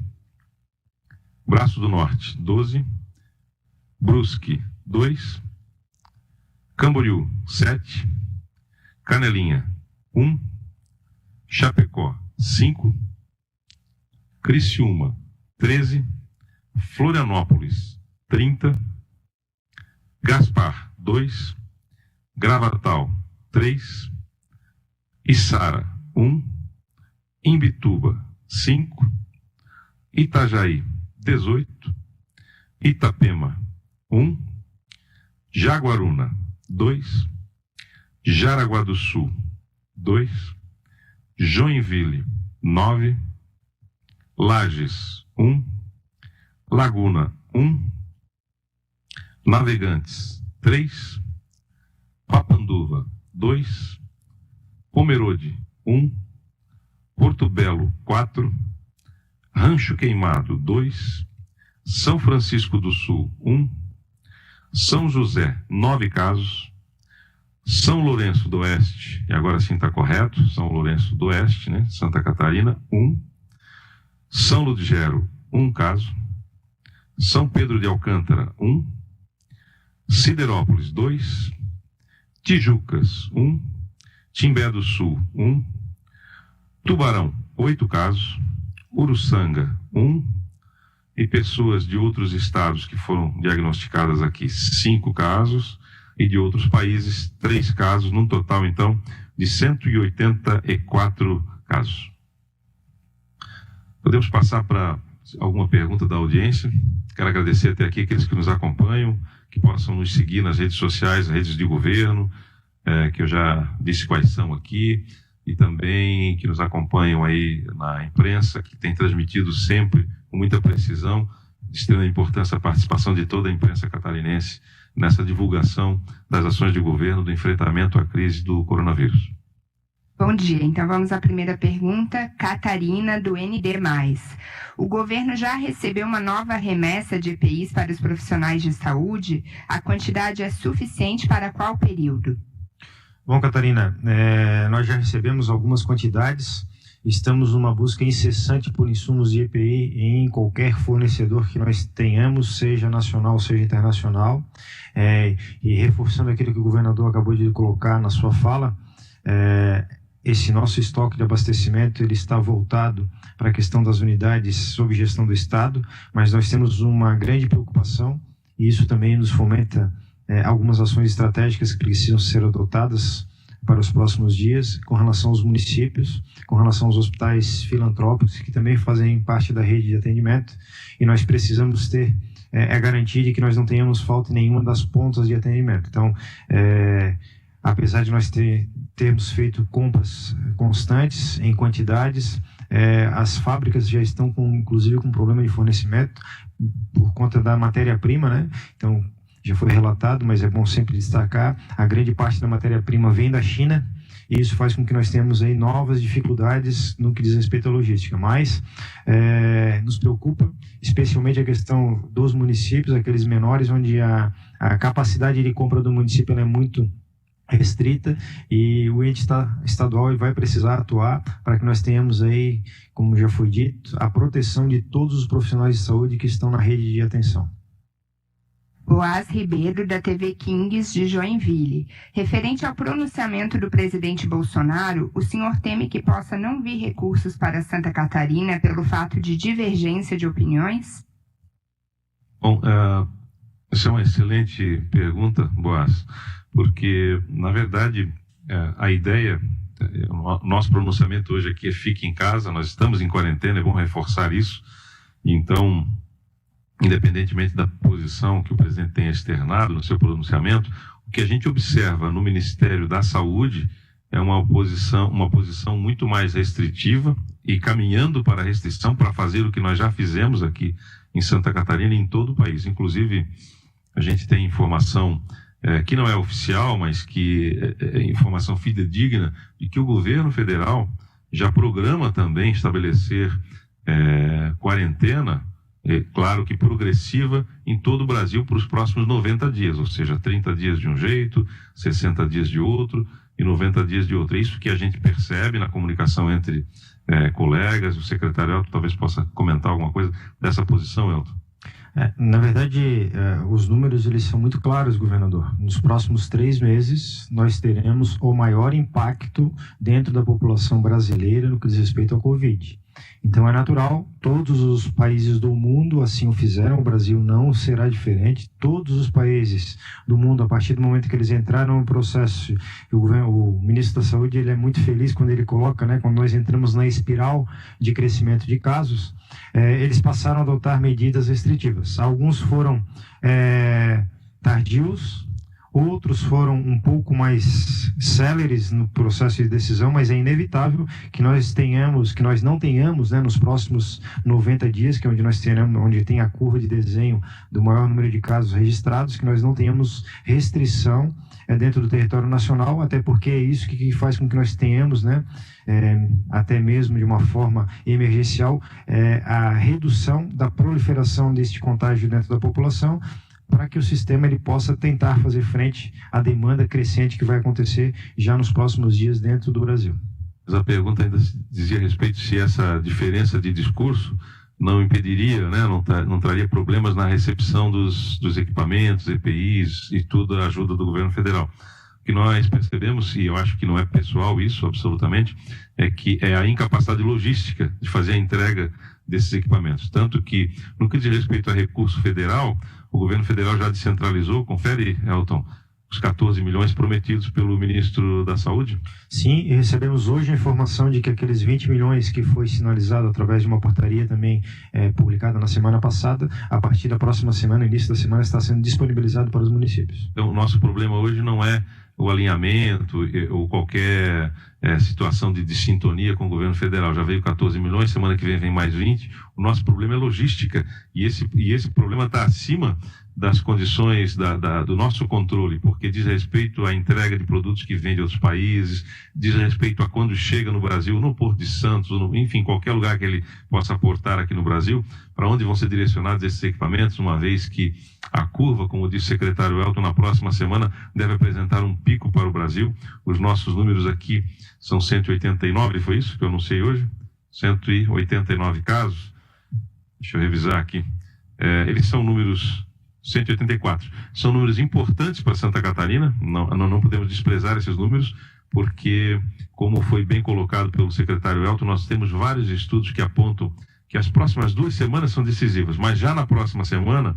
Braço do Norte, 12, Brusque, 2, Camboriú, 7, Canelinha, 1, Chapecó, 5, Criciúma, 13, Florianópolis, 30, Gaspar, 2, Gravatal, 3, Içara, 1, Imbituba, 5, Itajaí, 18, Itapema, 1, Jaguaruna, 2, Jaraguá do Sul, 2, Joinville, 9, Lages, 1, Laguna, 1, Navegantes, 3, Papanduva, 2, Pomerode, 1, Porto Belo, 4, Rancho Queimado, 2, São Francisco do Sul, 1, São José, 9 casos, São Lourenço do Oeste, e agora sim está correto, São Lourenço do Oeste, né? Santa Catarina, 1, São Ludgero, 1 caso, São Pedro de Alcântara, 1, Siderópolis, 2, Tijucas, 1, Timbé do Sul, 1, Tubarão, 8 casos, Uruçanga, 1, e pessoas de outros estados que foram diagnosticadas aqui, 5 casos, e de outros países, 3 casos, num total, então, de 184 casos. Podemos passar para alguma pergunta da audiência? Quero agradecer até aqui aqueles que nos acompanham, que possam nos seguir nas redes sociais, nas redes de governo, que eu já disse quais são aqui, e também que nos acompanham aí na imprensa, que tem transmitido sempre com muita precisão, de extrema importância a participação de toda a imprensa catarinense nessa divulgação das ações de governo do enfrentamento à crise do coronavírus. Bom dia, então vamos à primeira pergunta, Catarina, do ND+. O governo já recebeu uma nova remessa de EPIs para os profissionais de saúde? A quantidade é suficiente para qual período? Bom, Catarina, nós já recebemos algumas quantidades, estamos numa busca incessante por insumos de EPI em qualquer fornecedor que nós tenhamos, seja nacional, seja internacional, e reforçando aquilo que o governador acabou de colocar na sua fala, esse nosso estoque de abastecimento ele está voltado para a questão das unidades sob gestão do Estado, mas nós temos uma grande preocupação e isso também nos fomenta algumas ações estratégicas que precisam ser adotadas para os próximos dias com relação aos municípios, com relação aos hospitais filantrópicos que também fazem parte da rede de atendimento e nós precisamos ter a garantia de que nós não tenhamos falta em nenhuma das pontas de atendimento. Então, apesar de nós termos feito compras constantes em quantidades, as fábricas já estão inclusive com problema de fornecimento por conta da matéria-prima, né? Então, já foi relatado, mas é bom sempre destacar, a grande parte da matéria-prima vem da China e isso faz com que nós tenhamos aí novas dificuldades no que diz respeito à logística, mas nos preocupa especialmente a questão dos municípios, aqueles menores, onde a capacidade de compra do município ela é muito restrita e o ente estadual vai precisar atuar para que nós tenhamos aí, como já foi dito, a proteção de todos os profissionais de saúde que estão na rede de atenção. Boaz Ribeiro, da TV Kings de Joinville. Referente ao pronunciamento do presidente Bolsonaro, o senhor teme que possa não vir recursos para Santa Catarina pelo fato de divergência de opiniões? Bom, essa é uma excelente pergunta, Boaz, porque, na verdade, a ideia, o nosso pronunciamento hoje aqui é fique em casa, nós estamos em quarentena, é bom reforçar isso, então, independentemente da posição que o presidente tenha externado no seu pronunciamento, o que a gente observa no Ministério da Saúde é uma posição muito mais restritiva e caminhando para a restrição para fazer o que nós já fizemos aqui em Santa Catarina e em todo o país. Inclusive, a gente tem informação que não é oficial, mas que é informação fidedigna de que o governo federal já programa também estabelecer quarentena, claro que progressiva, em todo o Brasil para os próximos 90 dias, ou seja, 30 dias de um jeito, 60 dias de outro e 90 dias de outro. É isso que a gente percebe na comunicação entre colegas. O secretário Elton talvez possa comentar alguma coisa dessa posição, Elton. Na verdade, os números eles são muito claros, governador. Nos próximos 3 meses, nós teremos o maior impacto dentro da população brasileira no que diz respeito ao Covid. Então é natural, todos os países do mundo assim o fizeram, o Brasil não será diferente. Todos os países do mundo, a partir do momento que eles entraram no processo, o ministro da Saúde ele é muito feliz quando ele coloca, né, quando nós entramos na espiral de crescimento de casos, eles passaram a adotar medidas restritivas. Alguns foram tardios, outros foram um pouco mais céleres no processo de decisão, mas é inevitável que nós não tenhamos, né, nos próximos 90 dias, que é onde tem a curva de desenho do maior número de casos registrados, que nós não tenhamos restrição dentro do território nacional, até porque é isso que faz com que nós tenhamos, né, até mesmo de uma forma emergencial, a redução da proliferação deste contágio dentro da população, para que o sistema ele possa tentar fazer frente à demanda crescente que vai acontecer já nos próximos dias dentro do Brasil. Mas a pergunta ainda dizia respeito se essa diferença de discurso não impediria, né, não traria problemas na recepção dos equipamentos, EPIs e toda a ajuda do governo federal. O que nós percebemos, e eu acho que não é pessoal isso, absolutamente, é que é a incapacidade logística de fazer a entrega desses equipamentos. Tanto que, no que diz respeito a recurso federal, o governo federal já descentralizou, confere, Elton, os 14 milhões prometidos pelo ministro da Saúde? Sim, e recebemos hoje a informação de que aqueles 20 milhões que foi sinalizado através de uma portaria também publicada na semana passada, a partir da próxima semana, início da semana, está sendo disponibilizado para os municípios. Então, o nosso problema hoje não é o alinhamento ou qualquer situação de sintonia com o governo federal. Já veio 14 milhões, semana que vem mais 20. O nosso problema é logística e esse problema está acima das condições do nosso controle, porque diz respeito à entrega de produtos que vêm de outros países, diz respeito a quando chega no Brasil, no Porto de Santos, enfim, qualquer lugar que ele possa aportar aqui no Brasil, para onde vão ser direcionados esses equipamentos, uma vez que a curva, como disse o secretário Elton, na próxima semana deve apresentar um pico para o Brasil. Os nossos números aqui são 189, foi isso que eu anunciei hoje? 189 casos. Deixa eu revisar aqui. Eles são números 184. São números importantes para Santa Catarina, não podemos desprezar esses números, porque, como foi bem colocado pelo secretário Elton, nós temos vários estudos que apontam que as próximas 2 semanas são decisivas, mas já na próxima semana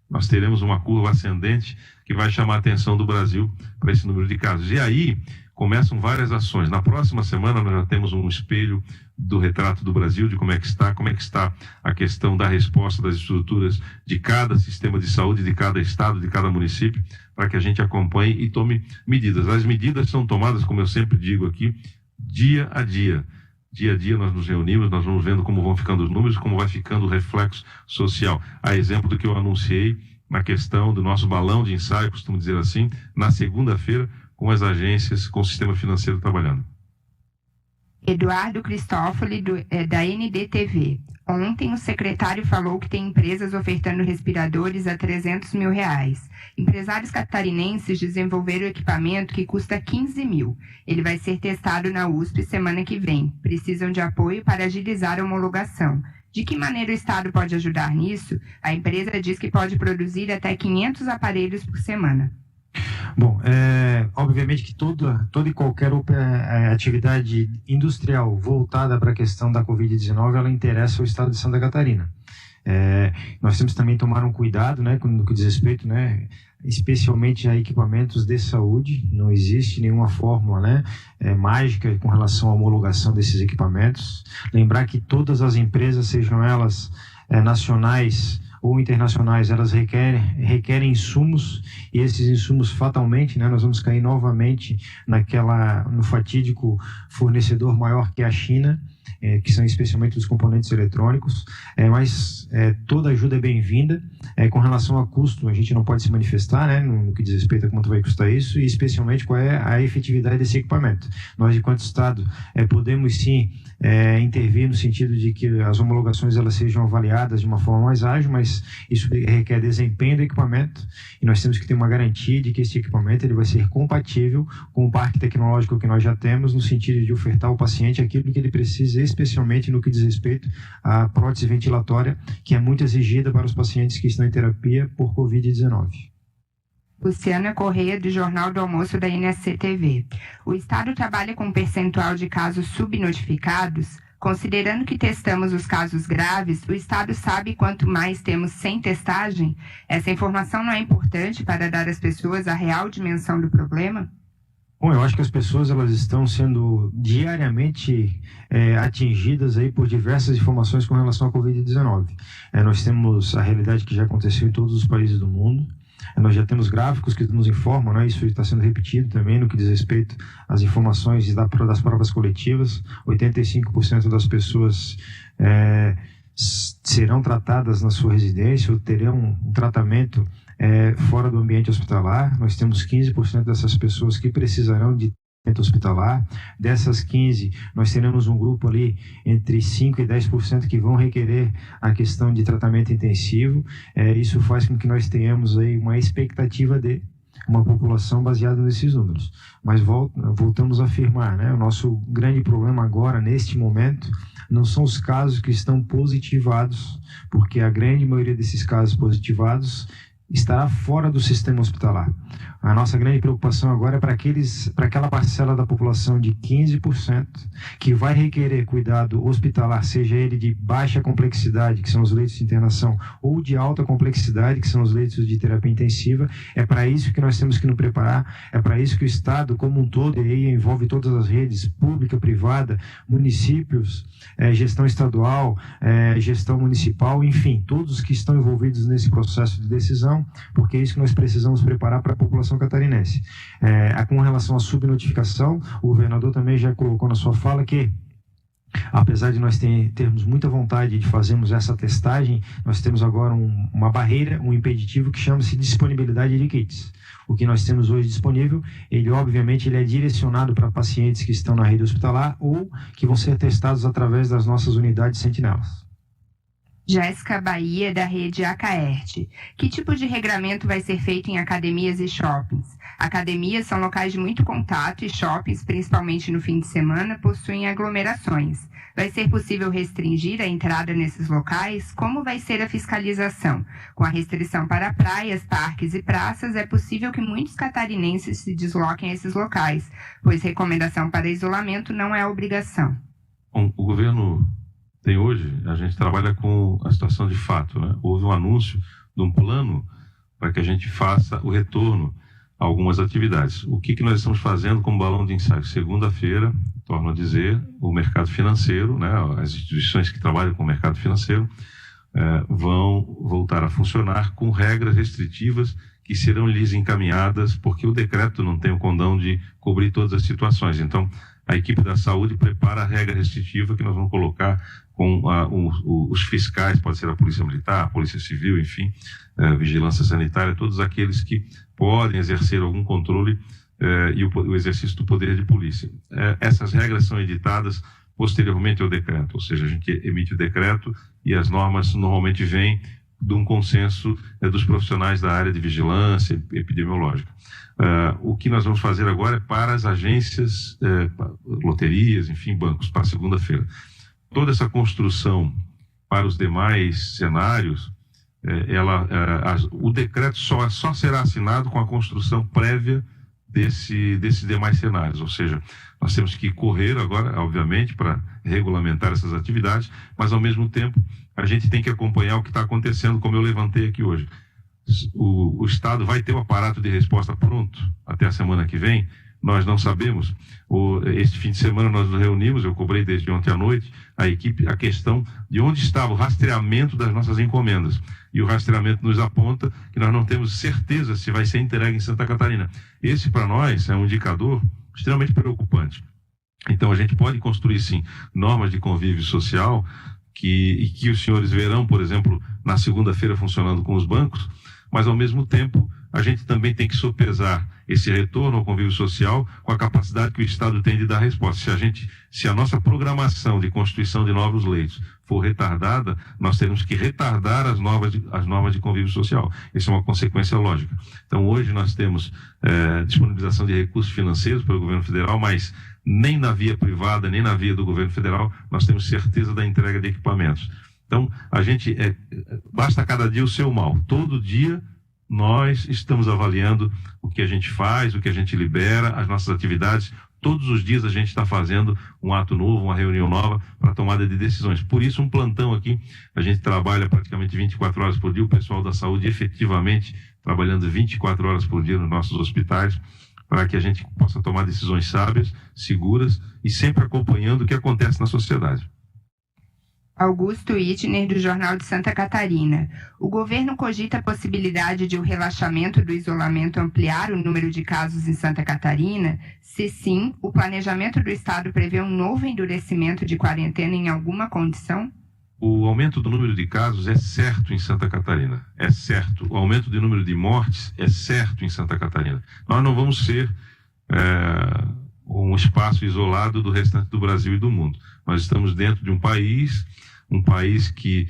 nós teremos uma curva ascendente que vai chamar a atenção do Brasil para esse número de casos. E aí começam várias ações. Na próxima semana nós já temos um espelho do retrato do Brasil, de como é que está a questão da resposta das estruturas de cada sistema de saúde, de cada estado, de cada município, para que a gente acompanhe e tome medidas. As medidas são tomadas, como eu sempre digo aqui, dia a dia. Dia a dia nós nos reunimos, nós vamos vendo como vão ficando os números, como vai ficando o reflexo social. A exemplo do que eu anunciei na questão do nosso balão de ensaio, costumo dizer assim, na segunda-feira, com as agências, com o sistema financeiro trabalhando. Eduardo Cristófoli, da NDTV. Ontem o secretário falou que tem empresas ofertando respiradores a R$300 mil. Empresários catarinenses desenvolveram equipamento que custa R$15 mil. Ele vai ser testado na USP semana que vem. Precisam de apoio para agilizar a homologação. De que maneira o Estado pode ajudar nisso? A empresa diz que pode produzir até 500 aparelhos por semana. Bom, obviamente que toda e qualquer atividade industrial voltada para a questão da Covid-19, ela interessa ao Estado de Santa Catarina. Nós temos também que tomar um cuidado, né, no que diz respeito, né, especialmente a equipamentos de saúde. Não existe nenhuma fórmula, né, mágica com relação à homologação desses equipamentos. Lembrar que todas as empresas, sejam elas nacionais ou internacionais, elas requerem insumos, e esses insumos fatalmente, né, nós vamos cair novamente no fatídico fornecedor maior que é a China, que são especialmente os componentes eletrônicos, mas toda ajuda é bem-vinda. Com relação a custo, a gente não pode se manifestar, né, no que diz respeito a quanto vai custar isso, e especialmente qual é a efetividade desse equipamento. Nós, enquanto Estado, podemos sim intervir no sentido de que as homologações elas sejam avaliadas de uma forma mais ágil, mas isso requer desempenho do equipamento, e nós temos que ter uma garantia de que esse equipamento ele vai ser compatível com o parque tecnológico que nós já temos, no sentido de ofertar ao paciente aquilo que ele precisa, especialmente no que diz respeito à prótese ventilatória, que é muito exigida para os pacientes que estão em terapia por Covid-19. Luciana Correia, do Jornal do Almoço da NSC TV. O Estado trabalha com um percentual de casos subnotificados. Considerando que testamos os casos graves, o Estado sabe quanto mais temos sem testagem? Essa informação não é importante para dar às pessoas a real dimensão do problema? Bom, eu acho que as pessoas elas estão sendo diariamente atingidas aí por diversas informações com relação à Covid-19. Nós temos a realidade que já aconteceu em todos os países do mundo. Nós já temos gráficos que nos informam, né? Isso está sendo repetido também no que diz respeito às informações das provas coletivas. 85% das pessoas serão tratadas na sua residência ou terão um tratamento fora do ambiente hospitalar. Nós temos 15% dessas pessoas que precisarão de tratamento hospitalar. Dessas 15, nós teremos um grupo ali entre 5% e 10% que vão requerer a questão de tratamento intensivo. Isso faz com que nós tenhamos aí uma expectativa de uma população baseada nesses números. Mas voltamos a afirmar, né? O nosso grande problema agora, neste momento, não são os casos que estão positivados, porque a grande maioria desses casos positivados estará fora do sistema hospitalar. A nossa grande preocupação agora é para aquela parcela da população de 15% que vai requerer cuidado hospitalar, seja ele de baixa complexidade, que são os leitos de internação, ou de alta complexidade, que são os leitos de terapia intensiva. É para isso que nós temos que nos preparar, é para isso que o Estado como um todo, e aí envolve todas as redes, pública, privada, municípios, gestão estadual, gestão municipal, enfim, todos que estão envolvidos nesse processo de decisão, porque é isso que nós precisamos preparar para a população catarinense. Com relação à subnotificação, o governador também já colocou na sua fala que, apesar de nós termos muita vontade de fazermos essa testagem, nós temos agora uma barreira, um impeditivo que chama-se disponibilidade de kits. O que nós temos hoje disponível, obviamente ele é direcionado para pacientes que estão na rede hospitalar ou que vão ser testados através das nossas unidades sentinelas. Jéssica Bahia, da rede Acaerte. Que tipo de regramento vai ser feito em academias e shoppings? Academias são locais de muito contato e shoppings, principalmente no fim de semana, possuem aglomerações. Vai ser possível restringir a entrada nesses locais? Como vai ser a fiscalização? Com a restrição para praias, parques e praças, é possível que muitos catarinenses se desloquem a esses locais, pois recomendação para isolamento não é obrigação. Bom, o governo tem hoje, a gente trabalha com a situação de fato, né? Houve um anúncio de um plano para que a gente faça o retorno a algumas atividades. O que nós estamos fazendo como balão de ensaio? Segunda-feira, torno a dizer, o mercado financeiro, né? As instituições que trabalham com o mercado financeiro vão voltar a funcionar com regras restritivas que serão lhes encaminhadas, porque o decreto não tem o condão de cobrir todas as situações. Então, a equipe da saúde prepara a regra restritiva que nós vamos colocar com os fiscais, pode ser a Polícia Militar, a Polícia Civil, enfim, Vigilância Sanitária, todos aqueles que podem exercer algum controle e o exercício do poder de polícia. Essas regras são editadas posteriormente ao decreto, ou seja, a gente emite o decreto e as normas normalmente vêm de um consenso dos profissionais da área de vigilância epidemiológica. O que nós vamos fazer agora é para as agências, loterias, enfim, bancos, para segunda-feira. Toda essa construção para os demais cenários, o decreto só será assinado com a construção prévia desses demais cenários, ou seja, nós temos que correr agora, obviamente, para regulamentar essas atividades, mas ao mesmo tempo a gente tem que acompanhar o que está acontecendo, como eu levantei aqui hoje. O Estado vai ter o aparato de resposta pronto até a semana que vem? Nós não sabemos. Este fim de semana nós nos reunimos, eu cobrei desde ontem à noite, a equipe, a questão de onde estava o rastreamento das nossas encomendas. E o rastreamento nos aponta que nós não temos certeza se vai ser entregue em Santa Catarina. Esse, para nós, é um indicador extremamente preocupante. Então, a gente pode construir, sim, normas de convívio social que os senhores verão, por exemplo, na segunda-feira funcionando com os bancos, mas, ao mesmo tempo, a gente também tem que sopesar esse retorno ao convívio social com a capacidade que o Estado tem de dar resposta. Se a nossa programação de constituição de novos leitos for retardada, nós teremos que retardar as normas de convívio social. Isso é uma consequência lógica. Então, hoje nós temos disponibilização de recursos financeiros pelo governo federal, mas nem na via privada, nem na via do governo federal, nós temos certeza da entrega de equipamentos. Então, basta cada dia o seu mal. Todo dia nós estamos avaliando o que a gente faz, o que a gente libera, as nossas atividades, Todos os dias a gente está fazendo um ato novo, uma reunião nova para tomada de decisões. Por isso, um plantão aqui, a gente trabalha praticamente 24 horas por dia, o pessoal da saúde efetivamente trabalhando 24 horas por dia nos nossos hospitais, para que a gente possa tomar decisões sábias, seguras e sempre acompanhando o que acontece na sociedade. Augusto Itner, do Jornal de Santa Catarina. O governo cogita a possibilidade de o relaxamento do isolamento ampliar o número de casos em Santa Catarina? Se sim, o planejamento do Estado prevê um novo endurecimento de quarentena em alguma condição? O aumento do número de casos é certo em Santa Catarina, é certo. O aumento do número de mortes é certo em Santa Catarina. Nós não vamos ser um espaço isolado do restante do Brasil e do mundo. Nós estamos dentro de um país que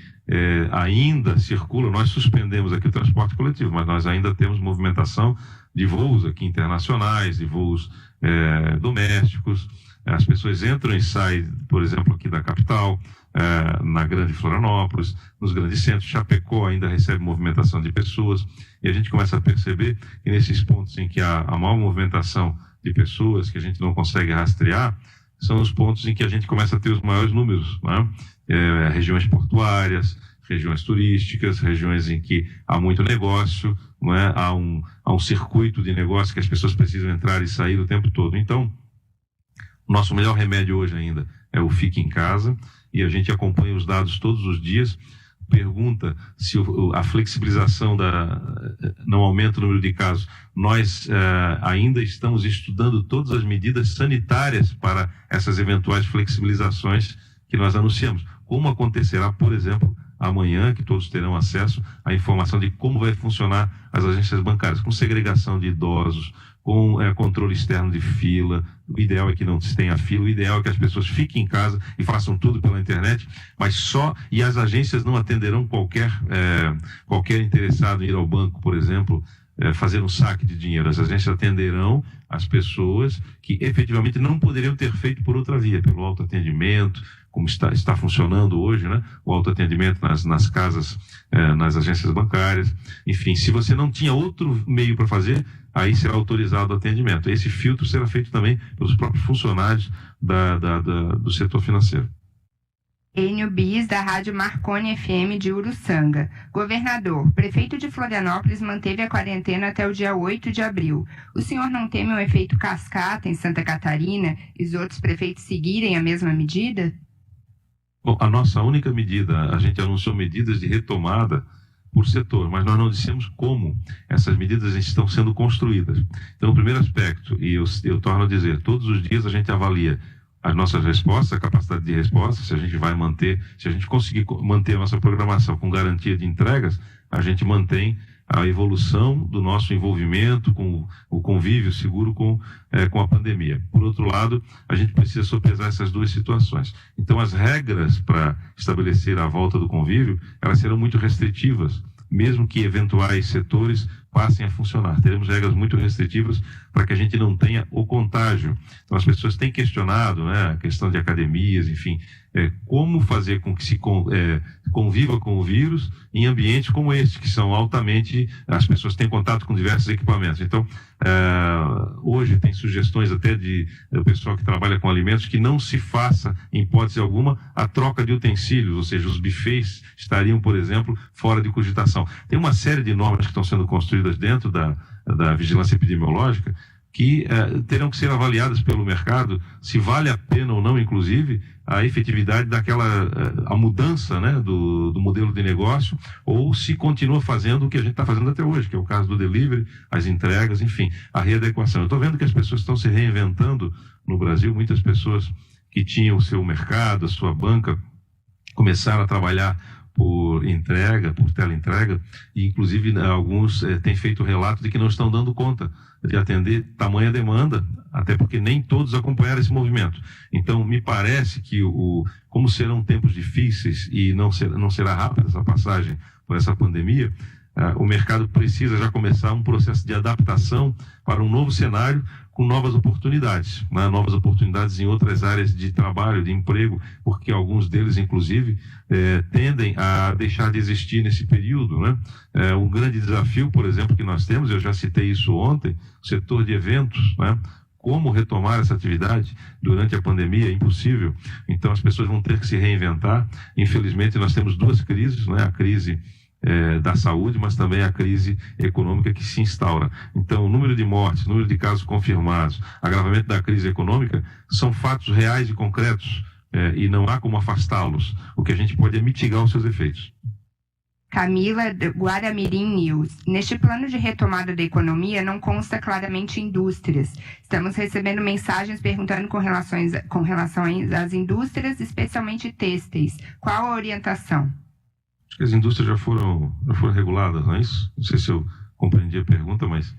ainda circula. Nós suspendemos aqui o transporte coletivo, mas nós ainda temos movimentação de voos aqui internacionais, de voos domésticos. As pessoas entram e saem, por exemplo, aqui da capital, na Grande Florianópolis, nos grandes centros. Chapecó ainda recebe movimentação de pessoas, e a gente começa a perceber que nesses pontos em que há a maior movimentação de pessoas, que a gente não consegue rastrear, são os pontos em que a gente começa a ter os maiores números, né? Regiões portuárias, regiões turísticas, regiões em que há muito negócio, não é? Há um circuito de negócio que as pessoas precisam entrar e sair o tempo todo. Então, o nosso melhor remédio hoje ainda é o fique em casa, e a gente acompanha os dados todos os dias, pergunta se a flexibilização não aumenta o número de casos. Nós ainda estamos estudando todas as medidas sanitárias para essas eventuais flexibilizações que nós anunciamos. Como acontecerá, por exemplo, amanhã, que todos terão acesso à informação de como vai funcionar as agências bancárias, com segregação de idosos, com controle externo de fila. O ideal é que não se tenha fila, o ideal é que as pessoas fiquem em casa e façam tudo pela internet, e as agências não atenderão qualquer interessado em ir ao banco, por exemplo, fazer um saque de dinheiro. As agências atenderão as pessoas que efetivamente não poderiam ter feito por outra via, pelo autoatendimento, como está funcionando hoje, né? O autoatendimento nas casas, nas agências bancárias. Enfim, se você não tinha outro meio para fazer, aí será autorizado o atendimento. Esse filtro será feito também pelos próprios funcionários do setor financeiro. Enio Bis, da Rádio Marconi FM de Uruçanga. Governador, prefeito de Florianópolis manteve a quarentena até o dia 8 de abril. O senhor não teme um efeito cascata em Santa Catarina e os outros prefeitos seguirem a mesma medida? Bom, a nossa única medida, a gente anunciou medidas de retomada por setor, mas nós não dissemos como essas medidas estão sendo construídas. Então, o primeiro aspecto, e eu torno a dizer, todos os dias a gente avalia as nossas respostas, a capacidade de resposta, se a gente conseguir manter a nossa programação com garantia de entregas, a gente mantém a evolução do nosso envolvimento com o convívio seguro com a pandemia. Por outro lado, a gente precisa sopesar essas duas situações. Então, as regras para estabelecer a volta do convívio, elas serão muito restritivas, mesmo que eventuais setores passem a funcionar. Teremos regras muito restritivas para que a gente não tenha o contágio. Então, as pessoas têm questionado, né, a questão de academias, enfim, como fazer com que se conviva com o vírus em ambientes como este, que são altamente... As pessoas têm contato com diversos equipamentos. Então, hoje tem sugestões até do pessoal que trabalha com alimentos que não se faça, em hipótese alguma, a troca de utensílios, ou seja, os buffets estariam, por exemplo, fora de cogitação. Tem uma série de normas que estão sendo construídas dentro da vigilância epidemiológica que terão que ser avaliadas pelo mercado se vale a pena ou não, inclusive, a efetividade a mudança, né, do modelo de negócio, ou se continua fazendo o que a gente está fazendo até hoje, que é o caso do delivery, as entregas, enfim, a readequação. Eu estou vendo que as pessoas estão se reinventando no Brasil. Muitas pessoas que tinham o seu mercado, a sua banca, começaram a trabalhar por entrega, por teleentrega, e inclusive alguns têm feito relato de que não estão dando conta de atender tamanha demanda, até porque nem todos acompanharam esse movimento. Então, me parece que como serão tempos difíceis e não será rápida essa passagem por essa pandemia, o mercado precisa já começar um processo de adaptação para um novo cenário com novas oportunidades, né? Novas oportunidades em outras áreas de trabalho, de emprego, porque alguns deles, inclusive, tendem a deixar de existir nesse período, né? Um grande desafio, por exemplo, que nós temos, eu já citei isso ontem, o setor de eventos, né? como retomar essa atividade durante a pandemia, é impossível. Então as pessoas vão ter que se reinventar. Infelizmente nós temos duas crises, né? A crise da saúde, mas também a crise econômica que se instaura. Então o número de mortes, o número de casos confirmados, agravamento da crise econômica são fatos reais e concretos e não há como afastá-los. O que a gente pode é mitigar os seus efeitos. Camila, Guaramirim News. Neste plano de retomada da economia não consta claramente indústrias. Estamos recebendo mensagens perguntando com relação às indústrias, especialmente têxteis. Qual a orientação? Acho que as indústrias já foram reguladas, não é isso? Não sei se eu compreendi a pergunta, mas...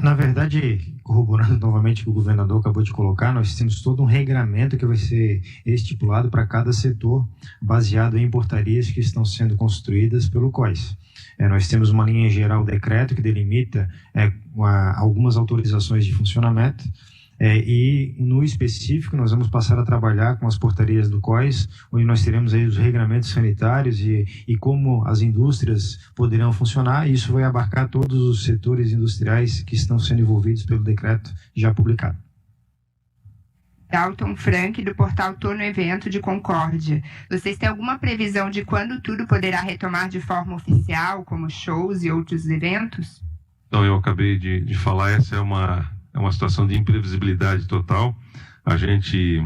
Na verdade, corroborando novamente o que o governador acabou de colocar, nós temos todo um regramento que vai ser estipulado para cada setor, baseado em portarias que estão sendo construídas pelo COIS. Nós temos uma linha geral, decreto, que delimita algumas autorizações de funcionamento, e no específico nós vamos passar a trabalhar com as portarias do COIS, onde nós teremos aí os regramentos sanitários e como as indústrias poderão funcionar, e isso vai abarcar todos os setores industriais que estão sendo envolvidos pelo decreto já publicado. Dalton Frank, do portal Tô no Evento de Concórdia. Vocês têm alguma previsão de quando tudo poderá retomar de forma oficial, como shows e outros eventos? Então, eu acabei de falar, essa é uma situação de imprevisibilidade total. A gente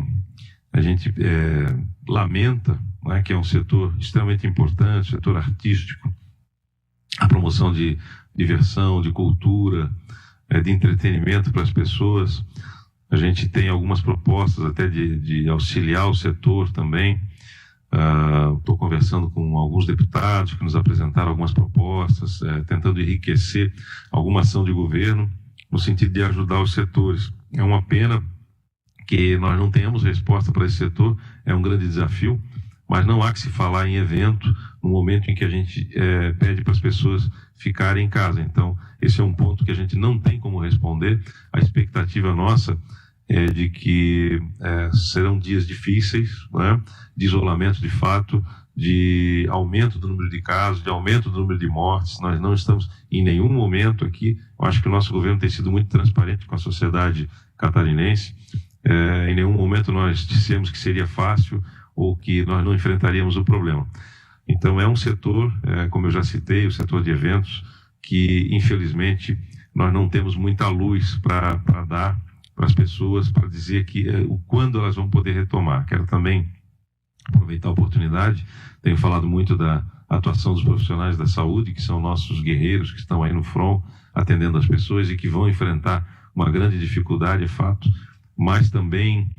lamenta, né, que é um setor extremamente importante, setor artístico, a promoção de diversão, de cultura, de entretenimento para as pessoas. A gente tem algumas propostas até de auxiliar o setor também. Estou conversando com alguns deputados que nos apresentaram algumas propostas, tentando enriquecer alguma ação de governo no sentido de ajudar os setores. É uma pena que nós não tenhamos resposta para esse setor, é um grande desafio, mas não há que se falar em evento no momento em que a gente pede para as pessoas ficarem em casa. Então, esse é um ponto que a gente não tem como responder. A expectativa nossa é de que serão dias difíceis, né, de isolamento de fato, de aumento do número de casos, de aumento do número de mortes. Nós não estamos em nenhum momento aqui, eu acho que o nosso governo tem sido muito transparente com a sociedade catarinense, em nenhum momento nós dissemos que seria fácil ou que nós não enfrentaríamos o problema. Então é um setor, como eu já citei, o setor de eventos, que infelizmente nós não temos muita luz para dar para as pessoas, para dizer quando elas vão poder retomar. Quero também aproveitar a oportunidade, tenho falado muito da atuação dos profissionais da saúde, que são nossos guerreiros, que estão aí no front, atendendo as pessoas e que vão enfrentar uma grande dificuldade, é fato, mas também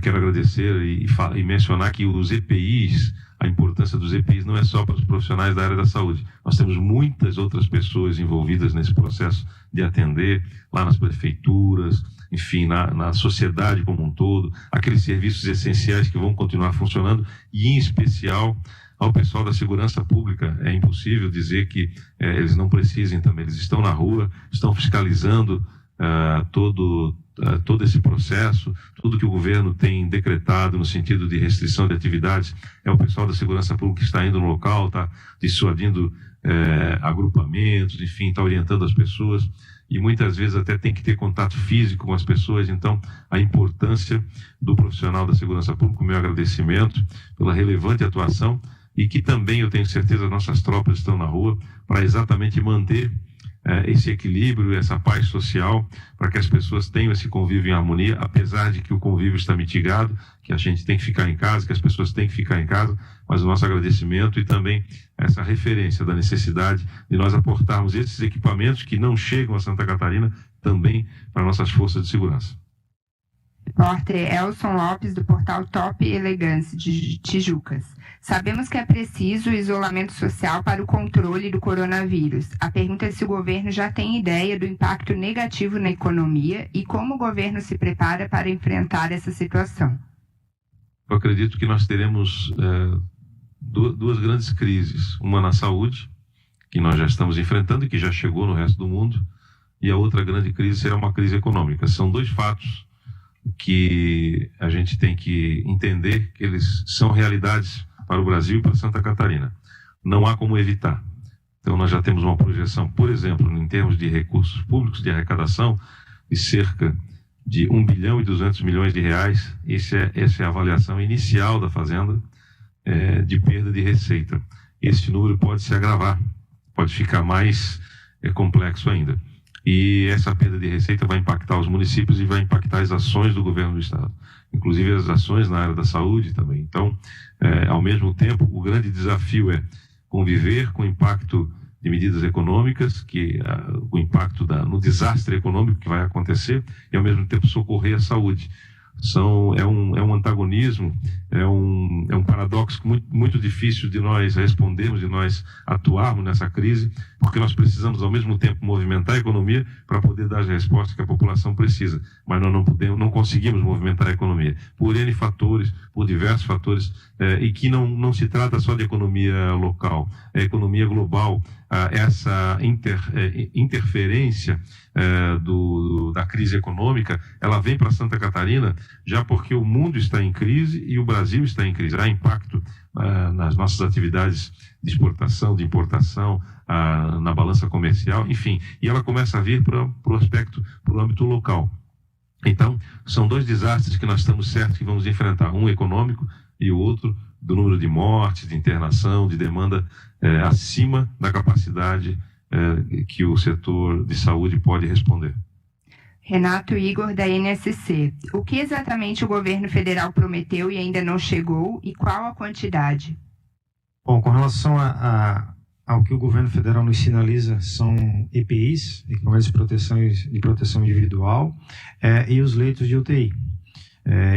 quero agradecer e mencionar que os EPIs, a importância dos EPIs não é só para os profissionais da área da saúde, nós temos muitas outras pessoas envolvidas nesse processo de atender, lá nas prefeituras, enfim, na sociedade como um todo, aqueles serviços essenciais que vão continuar funcionando, e em especial ao pessoal da segurança pública. É impossível dizer que eles não precisem também, eles estão na rua, estão fiscalizando todo esse processo, tudo que o governo tem decretado no sentido de restrição de atividades, é o pessoal da segurança pública que está indo no local, está dissuadindo agrupamentos, enfim, está orientando as pessoas, e muitas vezes até tem que ter contato físico com as pessoas. Então, a importância do profissional da segurança pública, o meu agradecimento pela relevante atuação, e que também eu tenho certeza nossas tropas estão na rua para exatamente manter esse equilíbrio, essa paz social, para que as pessoas tenham esse convívio em harmonia, apesar de que o convívio está mitigado, que a gente tem que ficar em casa, que as pessoas têm que ficar em casa, mas o nosso agradecimento e também essa referência da necessidade de nós aportarmos esses equipamentos que não chegam a Santa Catarina também para nossas forças de segurança. Repórter Elson Lopes, do portal Top Elegance de Tijucas. Sabemos que é preciso isolamento social para o controle do coronavírus. A pergunta é se o governo já tem ideia do impacto negativo na economia e como o governo se prepara para enfrentar essa situação. Eu acredito que nós teremos duas grandes crises. Uma na saúde, que nós já estamos enfrentando e que já chegou no resto do mundo, e a outra grande crise será uma crise econômica. São dois fatos que a gente tem que entender que eles são realidades para o Brasil e para Santa Catarina. Não há como evitar. Então nós já temos uma projeção, por exemplo, em termos de recursos públicos de arrecadação, de cerca de 1 bilhão e 200 milhões de reais. Essa é a avaliação inicial da Fazenda de perda de receita. Esse número pode se agravar, pode ficar mais complexo ainda. E essa perda de receita vai impactar os municípios e vai impactar as ações do governo do Estado, inclusive as ações na área da saúde também. Então, ao mesmo tempo, o grande desafio é conviver com o impacto de medidas econômicas, o impacto no desastre econômico que vai acontecer, e ao mesmo tempo socorrer a saúde. É um antagonismo, é um paradoxo muito difícil de nós respondermos, de nós atuarmos nessa crise, porque nós precisamos ao mesmo tempo movimentar a economia para poder dar as respostas que a população precisa, mas nós não conseguimos movimentar a economia por N fatores, por diversos fatores, e que não se trata só de economia local, é economia global. Essa interferência da crise econômica, ela vem para Santa Catarina já porque o mundo está em crise e o Brasil está em crise. Há impacto nas nossas atividades de exportação, de importação, na balança comercial, enfim, e ela começa a vir para o âmbito local. Então, são dois desastres que nós estamos certos que vamos enfrentar, um econômico e o outro do número de mortes, de internação, de demanda acima da capacidade que o setor de saúde pode responder. Renato Igor, da NSC. O que exatamente o governo federal prometeu e ainda não chegou, e qual a quantidade? Bom, com relação ao que o governo federal nos sinaliza, são EPIs, equipamentos de proteção individual, e os leitos de UTI.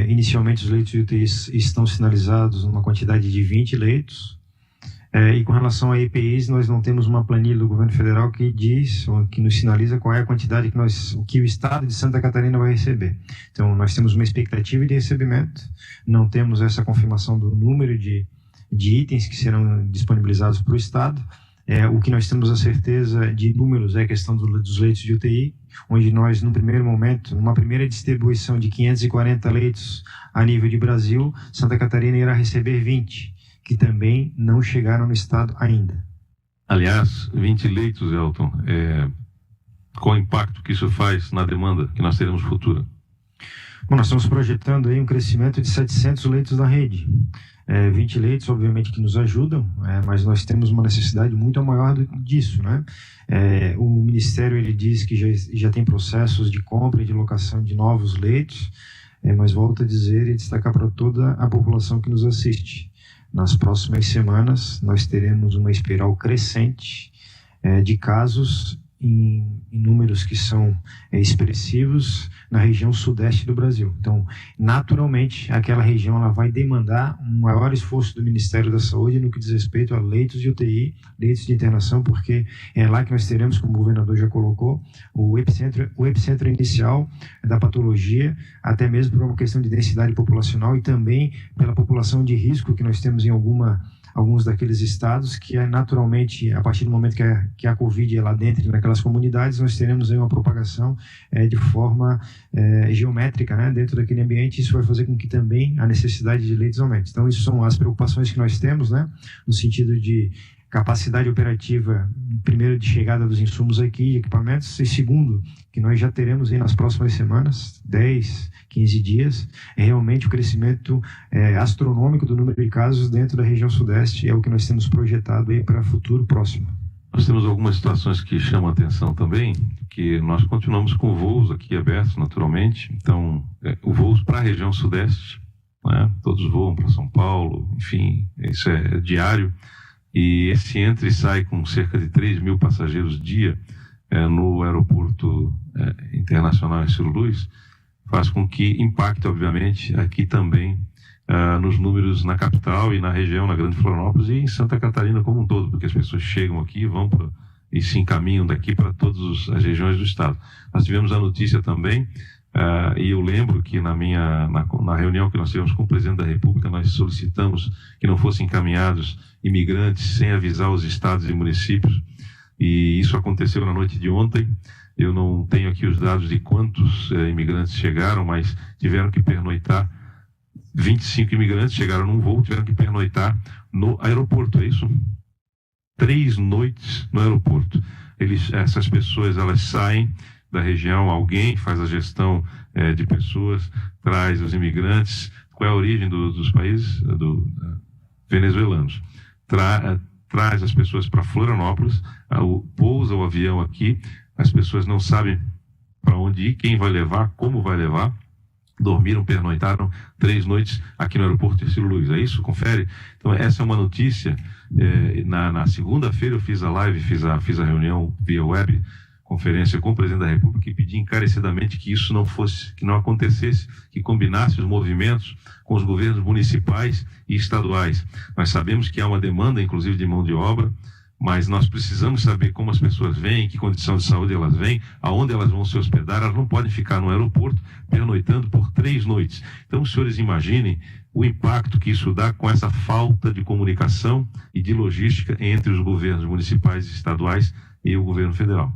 Inicialmente, os leitos de UTI estão sinalizados numa quantidade de 20 leitos, e com relação a EPIs, nós não temos uma planilha do governo federal que diz, ou que nos sinaliza qual é a quantidade que o estado de Santa Catarina vai receber. Então, nós temos uma expectativa de recebimento, não temos essa confirmação do número de itens que serão disponibilizados para o estado. O que nós temos a certeza de números é a questão dos leitos de UTI, onde nós, num primeiro momento, numa primeira distribuição de 540 leitos a nível de Brasil, Santa Catarina irá receber 20, que também não chegaram no estado ainda. Aliás, 20 leitos, Elton, qual o impacto que isso faz na demanda que nós teremos futura? Bom, nós estamos projetando aí um crescimento de 700 leitos na rede. 20 leitos, obviamente, que nos ajudam, mas nós temos uma necessidade muito maior disso, né? O Ministério, ele diz que já tem processos de compra e de locação de novos leitos, mas volto a dizer e destacar para toda a população que nos assiste. Nas próximas semanas, nós teremos uma espiral crescente de casos em números que são expressivos na região sudeste do Brasil. Então, naturalmente, aquela região ela vai demandar um maior esforço do Ministério da Saúde no que diz respeito a leitos de UTI, leitos de internação, porque é lá que nós teremos, como o governador já colocou, o epicentro inicial da patologia, até mesmo por uma questão de densidade populacional e também pela população de risco que nós temos em alguns daqueles estados que naturalmente, a partir do momento que a Covid é lá dentro, naquelas comunidades, nós teremos aí uma propagação de forma geométrica, né, dentro daquele ambiente. Isso vai fazer com que também a necessidade de leitos aumente. Então, isso são as preocupações que nós temos, né, no sentido de capacidade operativa, primeiro, de chegada dos insumos aqui, de equipamentos, e segundo, que nós já teremos aí nas próximas semanas, 10, 15 dias, realmente o crescimento astronômico do número de casos dentro da região sudeste, é o que nós temos projetado aí para futuro próximo. Nós temos algumas situações que chamam a atenção também, que nós continuamos com voos aqui abertos, naturalmente. Então, voos para a região sudeste, né? Todos voam para São Paulo, enfim, isso é diário. E esse entra e sai com cerca de 3 mil passageiros dia no aeroporto internacional Ciro Luz, faz com que impacte, obviamente, aqui também nos números na capital e na região, na Grande Florianópolis e em Santa Catarina como um todo, porque as pessoas chegam aqui e se encaminham daqui para todas as regiões do estado. Nós tivemos a notícia também, e eu lembro que na reunião que nós tivemos com o presidente da República, nós solicitamos que não fossem encaminhados imigrantes sem avisar os estados e municípios, e isso aconteceu na noite de ontem. Eu não tenho aqui os dados de quantos imigrantes chegaram, mas tiveram que pernoitar. 25 imigrantes chegaram num voo, tiveram que pernoitar no aeroporto, é isso? 3 noites no aeroporto. Essas pessoas, elas saem da região, alguém faz a gestão de pessoas, traz os imigrantes. Qual é a origem dos países? Venezuelanos. Traz as pessoas para Florianópolis, pousa o avião aqui, as pessoas não sabem para onde ir, quem vai levar, como vai levar. Dormiram, pernoitaram 3 noites aqui no aeroporto Terceiro Luiz. É isso? Confere. Então, essa é uma notícia. Na segunda-feira eu fiz a live, fiz a reunião via web, conferência com o presidente da República, e pedi encarecidamente que isso que não acontecesse, que combinasse os movimentos com os governos municipais e estaduais. Nós sabemos que há uma demanda, inclusive, de mão de obra, mas nós precisamos saber como as pessoas vêm, em que condição de saúde elas vêm, aonde elas vão se hospedar. Elas não podem ficar no aeroporto pernoitando por 3 noites. Então, os senhores imaginem o impacto que isso dá com essa falta de comunicação e de logística entre os governos municipais e estaduais e o governo federal.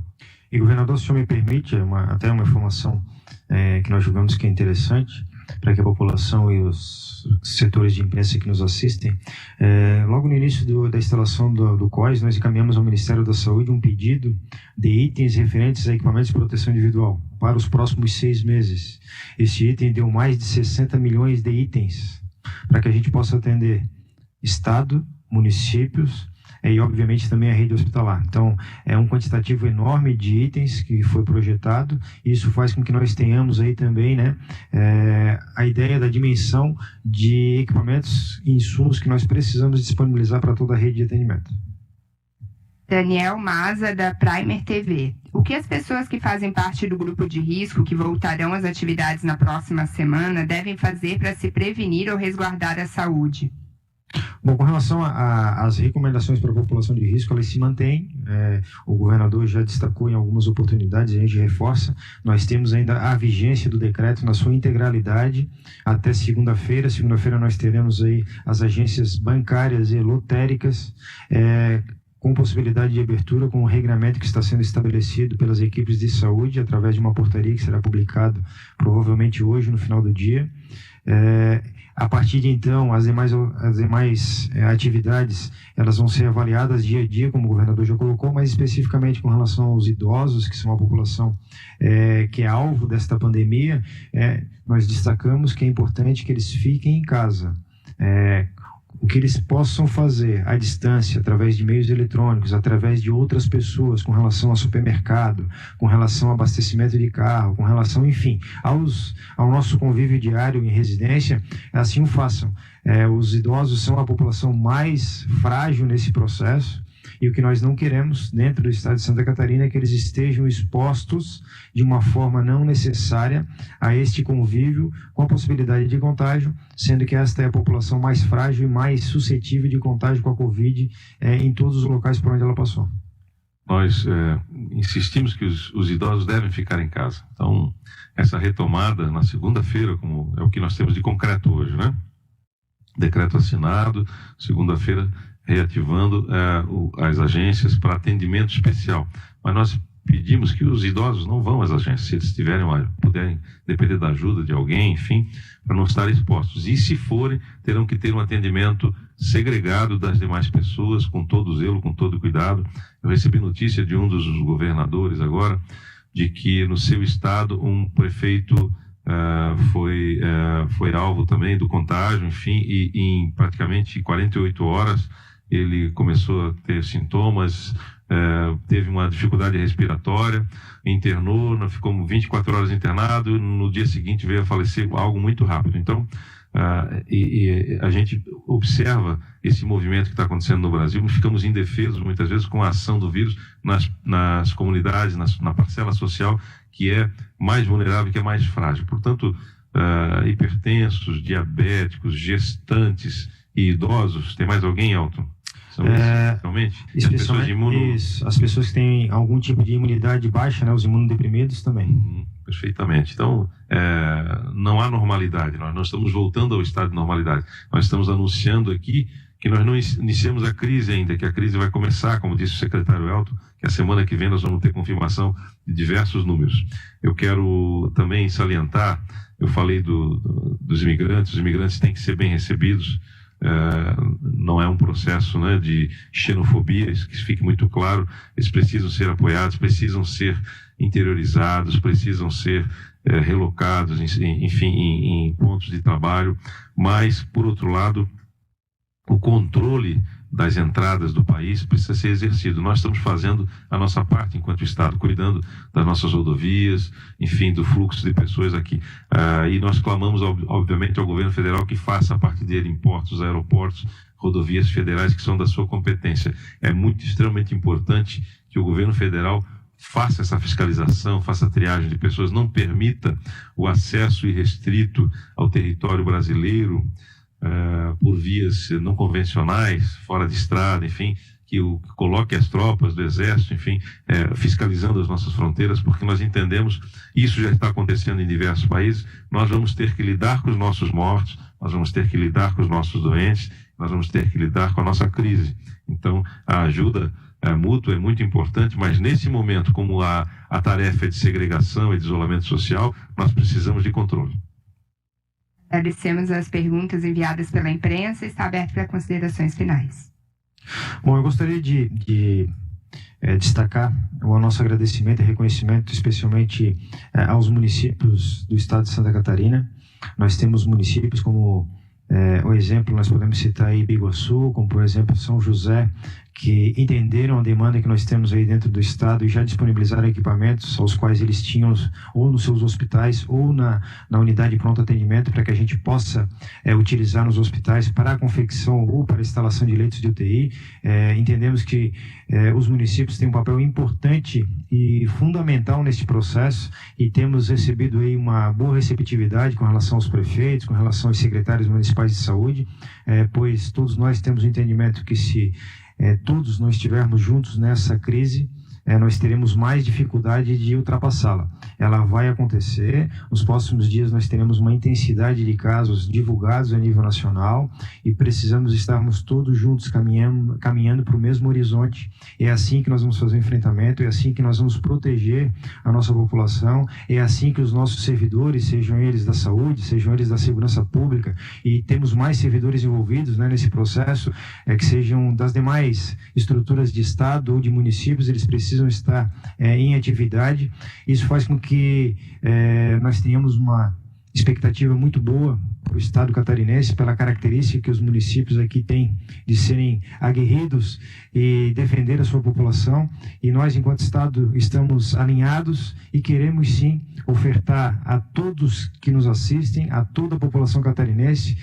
E, governador, se o senhor me permite, até uma informação que nós julgamos que é interessante para que a população e os setores de imprensa que nos assistem. Logo no início da instalação do COIS, nós encaminhamos ao Ministério da Saúde um pedido de itens referentes a equipamentos de proteção individual para os próximos 6 meses. Esse item deu mais de 60 milhões de itens para que a gente possa atender Estado, municípios e, obviamente, também a rede hospitalar. Então, é um quantitativo enorme de itens que foi projetado, e isso faz com que nós tenhamos aí também, a ideia da dimensão de equipamentos e insumos que nós precisamos disponibilizar para toda a rede de atendimento. Daniel Maza, da Primer TV. O que as pessoas que fazem parte do grupo de risco, que voltarão às atividades na próxima semana, devem fazer para se prevenir ou resguardar a saúde? Bom, com relação às recomendações para a população de risco, elas se mantêm. O governador já destacou em algumas oportunidades, a gente reforça. Nós temos ainda a vigência do decreto na sua integralidade até segunda-feira. Segunda-feira nós teremos aí as agências bancárias e lotéricas com possibilidade de abertura, com o regramento que está sendo estabelecido pelas equipes de saúde através de uma portaria que será publicado provavelmente hoje, no final do dia. A partir de então, as demais atividades, elas vão ser avaliadas dia a dia, como o governador já colocou, mas especificamente com relação aos idosos, que são a população que é alvo desta pandemia, nós destacamos que é importante que eles fiquem em casa. O que eles possam fazer à distância, através de meios eletrônicos, através de outras pessoas, com relação a supermercado, com relação a abastecimento de carro, com relação, enfim, ao nosso convívio diário em residência, assim o façam. Os idosos são a população mais frágil nesse processo, e o que nós não queremos dentro do estado de Santa Catarina é que eles estejam expostos de uma forma não necessária a este convívio com a possibilidade de contágio, sendo que esta é a população mais frágil e mais suscetível de contágio com a Covid em todos os locais por onde ela passou. Nós insistimos que os idosos devem ficar em casa. Então, essa retomada na segunda-feira, como é o que nós temos de concreto hoje, né? Decreto assinado, segunda-feira, reativando as agências para atendimento especial. Mas nós pedimos que os idosos não vão às agências, se eles puderem depender da ajuda de alguém, enfim, para não estarem expostos. E se forem, terão que ter um atendimento segregado das demais pessoas, com todo zelo, com todo cuidado. Eu recebi notícia de um dos governadores agora, de que no seu estado um prefeito foi alvo também do contágio, enfim, e em praticamente 48 horas ele começou a ter sintomas, teve uma dificuldade respiratória, internou, ficou 24 horas internado, no dia seguinte veio a falecer, algo muito rápido. Então, a gente observa esse movimento que está acontecendo no Brasil, ficamos indefesos muitas vezes com a ação do vírus nas comunidades, na parcela social que é mais vulnerável, que é mais frágil. Portanto, hipertensos, diabéticos, gestantes e idosos. Tem mais alguém, Elton? Especialmente as pessoas que têm algum tipo de imunidade baixa, os imunodeprimidos também. Perfeitamente. Então, não há normalidade. Nós não estamos voltando ao estado de normalidade. Nós estamos anunciando aqui que nós não iniciamos a crise ainda, que a crise vai começar, como disse o secretário Elton, que a semana que vem nós vamos ter confirmação de diversos números. Eu quero também salientar, eu falei dos imigrantes, os imigrantes têm que ser bem recebidos. não é um processo, né, de xenofobia, isso que fique muito claro. Eles precisam ser apoiados, precisam ser interiorizados, precisam ser relocados, enfim, em pontos de trabalho, mas, por outro lado, o controle das entradas do país precisa ser exercido. Nós estamos fazendo a nossa parte enquanto Estado, cuidando das nossas rodovias, enfim, do fluxo de pessoas aqui. E nós clamamos, obviamente, ao governo federal que faça a parte dele em portos, aeroportos, rodovias federais que são da sua competência. É extremamente importante que o governo federal faça essa fiscalização, faça a triagem de pessoas, não permita o acesso irrestrito ao território brasileiro por vias não convencionais, fora de estrada, enfim, que coloque as tropas do Exército, enfim, fiscalizando as nossas fronteiras, porque nós entendemos, isso já está acontecendo em diversos países, nós vamos ter que lidar com os nossos mortos, nós vamos ter que lidar com os nossos doentes, nós vamos ter que lidar com a nossa crise. Então, a ajuda mútua é muito importante, mas nesse momento, como a tarefa é de segregação e de isolamento social, nós precisamos de controle. Agradecemos as perguntas enviadas pela imprensa e está aberto para considerações finais. Bom, eu gostaria de destacar o nosso agradecimento e reconhecimento, especialmente aos municípios do estado de Santa Catarina. Nós temos municípios como o exemplo, nós podemos citar aí Biguaçu, como por exemplo São José, que entenderam a demanda que nós temos aí dentro do estado e já disponibilizaram equipamentos aos quais eles tinham ou nos seus hospitais ou na unidade de pronto atendimento para que a gente possa utilizar nos hospitais para a confecção ou para a instalação de leitos de UTI. Entendemos que os municípios têm um papel importante e fundamental neste processo e temos recebido aí uma boa receptividade com relação aos prefeitos, com relação aos secretários municipais de saúde, pois todos nós temos o entendimento que se todos nós estivermos juntos nessa crise, nós teremos mais dificuldade de ultrapassá-la. Ela vai acontecer, nos próximos dias nós teremos uma intensidade de casos divulgados a nível nacional e precisamos estarmos todos juntos caminhando para o mesmo horizonte. É assim que nós vamos fazer o enfrentamento, é assim que nós vamos proteger a nossa população, é assim que os nossos servidores, sejam eles da saúde, sejam eles da segurança pública, e temos mais servidores envolvidos nesse processo, que sejam das demais estruturas de Estado ou de municípios, eles precisam estar em atividade. Isso faz com que nós tenhamos uma expectativa muito boa para o estado catarinense, pela característica que os municípios aqui têm de serem aguerridos e defender a sua população, e nós, enquanto estado, estamos alinhados e queremos sim ofertar a todos que nos assistem, a toda a população catarinense,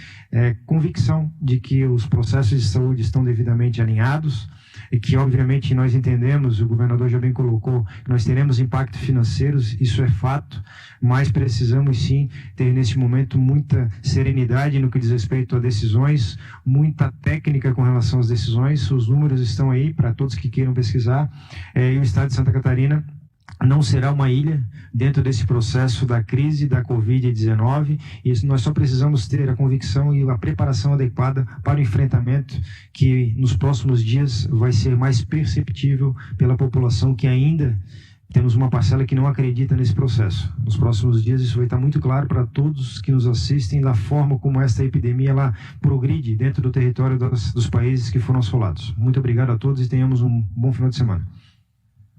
convicção de que os processos de saúde estão devidamente alinhados e que, obviamente, nós entendemos, o governador já bem colocou, que nós teremos impactos financeiros, isso é fato, mas precisamos sim ter nesse momento muita serenidade no que diz respeito a decisões, muita técnica com relação às decisões. Os números estão aí para todos que queiram pesquisar, e o estado de Santa Catarina não será uma ilha dentro desse processo da crise da Covid-19, e nós só precisamos ter a convicção e a preparação adequada para o enfrentamento que nos próximos dias vai ser mais perceptível pela população, que ainda temos uma parcela que não acredita nesse processo. Nos próximos dias isso vai estar muito claro para todos que nos assistem da forma como esta epidemia ela progride dentro do território dos países que foram assolados. Muito obrigado a todos e tenhamos um bom final de semana.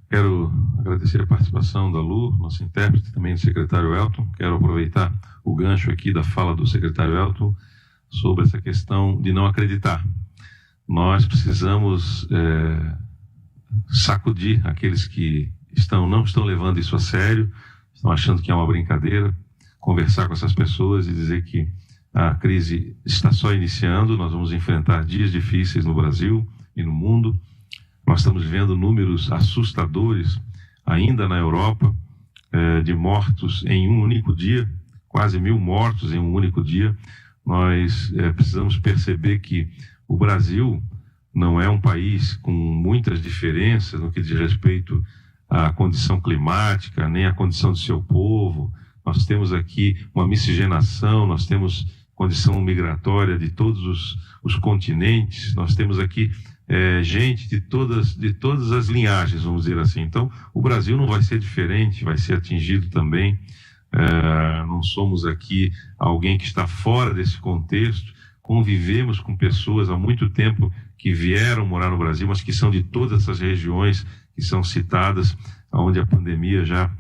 Quero agradecer a participação da Lu, nosso intérprete, também do secretário Elton. Quero aproveitar o gancho aqui da fala do secretário Elton sobre essa questão de não acreditar. Nós precisamos sacudir aqueles que não estão levando isso a sério, estão achando que é uma brincadeira, conversar com essas pessoas e dizer que a crise está só iniciando, nós vamos enfrentar dias difíceis no Brasil e no mundo. Nós estamos vendo números assustadores ainda na Europa, de mortos em um único dia, quase 1.000 mortos em um único dia. Nós precisamos perceber que o Brasil não é um país com muitas diferenças no que diz respeito à condição climática, nem à condição do seu povo. Nós temos aqui uma miscigenação, nós temos condição migratória de todos os continentes, nós temos aqui gente de todas as linhagens, vamos dizer assim. Então, o Brasil não vai ser diferente, vai ser atingido também. Não somos aqui alguém que está fora desse contexto. convivemos com pessoas há muito tempo que vieram morar no Brasil, mas que são de todas essas regiões que são citadas, onde a pandemia já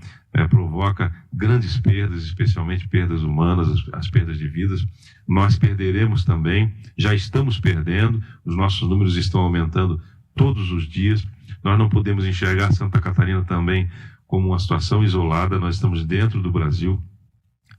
provoca grandes perdas, especialmente perdas humanas, as perdas de vidas. Nós perderemos também, já estamos perdendo, os nossos números estão aumentando todos os dias. Nós não podemos enxergar Santa Catarina também como uma situação isolada, nós estamos dentro do Brasil.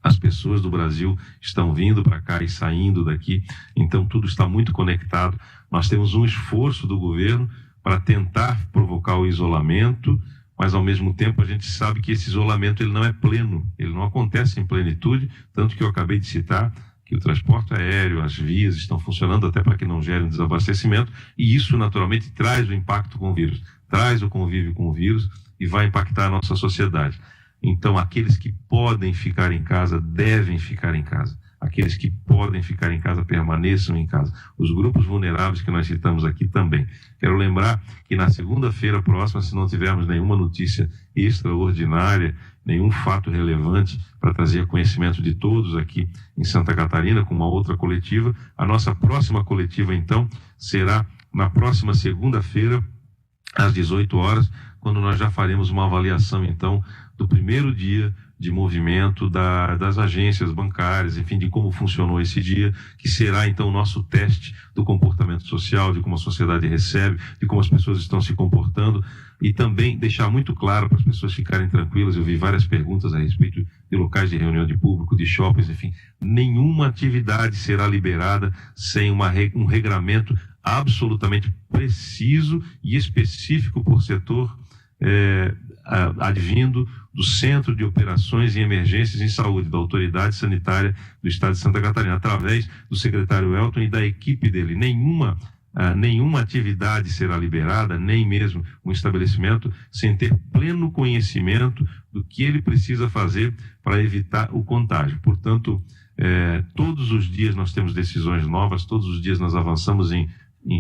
As pessoas do Brasil estão vindo para cá e saindo daqui, então tudo está muito conectado. Nós temos um esforço do governo para tentar provocar o isolamento, mas ao mesmo tempo a gente sabe que esse isolamento ele não é pleno, ele não acontece em plenitude, tanto que eu acabei de citar que o transporte aéreo, as vias estão funcionando até para que não gere um desabastecimento, e isso naturalmente traz o impacto com o vírus, traz o convívio com o vírus e vai impactar a nossa sociedade. Então, aqueles que podem ficar em casa, devem ficar em casa. Aqueles que podem ficar em casa, permaneçam em casa. Os grupos vulneráveis que nós citamos aqui também. Quero lembrar que na segunda-feira próxima, se não tivermos nenhuma notícia extraordinária, nenhum fato relevante para trazer a conhecimento de todos aqui em Santa Catarina, com uma outra coletiva, a nossa próxima coletiva, então, será na próxima segunda-feira, às 18 horas, quando nós já faremos uma avaliação, então, do primeiro dia de movimento das agências bancárias, enfim, de como funcionou esse dia, que será, então, o nosso teste do comportamento social, de como a sociedade recebe, de como as pessoas estão se comportando, e também deixar muito claro para as pessoas ficarem tranquilas. Eu vi várias perguntas a respeito de locais de reunião de público, de shoppings, enfim, nenhuma atividade será liberada sem um regramento absolutamente preciso e específico por setor, advindo do Centro de Operações e Emergências em Saúde, da Autoridade Sanitária do Estado de Santa Catarina, através do secretário Elton e da equipe dele. Nenhuma atividade será liberada, nem mesmo um estabelecimento, sem ter pleno conhecimento do que ele precisa fazer para evitar o contágio. Portanto, todos os dias nós temos decisões novas, todos os dias nós avançamos em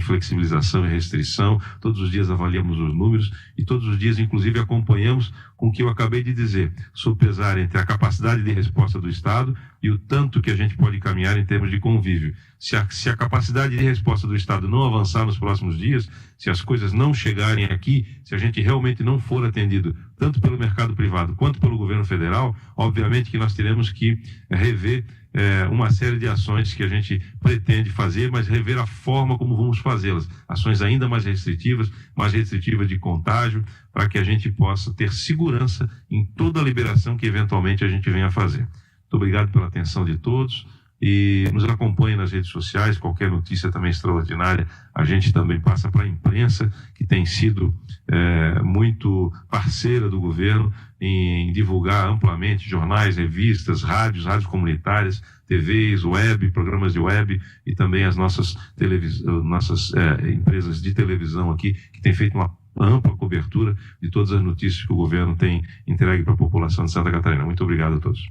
flexibilização e restrição, todos os dias avaliamos os números e todos os dias, inclusive, acompanhamos com o que eu acabei de dizer, sopesar entre a capacidade de resposta do Estado e o tanto que a gente pode caminhar em termos de convívio. Se a capacidade de resposta do Estado não avançar nos próximos dias, se as coisas não chegarem aqui, se a gente realmente não for atendido tanto pelo mercado privado quanto pelo governo federal, obviamente que nós teremos que rever uma série de ações que a gente pretende fazer, mas rever a forma como vamos fazê-las. Ações ainda mais restritivas de contágio, para que a gente possa ter segurança em toda a liberação que eventualmente a gente venha a fazer. Muito obrigado pela atenção de todos e nos acompanhe nas redes sociais. Qualquer notícia também extraordinária, a gente também passa para a imprensa, que tem sido muito parceira do governo em divulgar amplamente jornais, revistas, rádios comunitárias, TVs, web, programas de web e também as nossas empresas de televisão aqui, que têm feito uma ampla cobertura de todas as notícias que o governo tem entregue para a população de Santa Catarina. Muito obrigado a todos.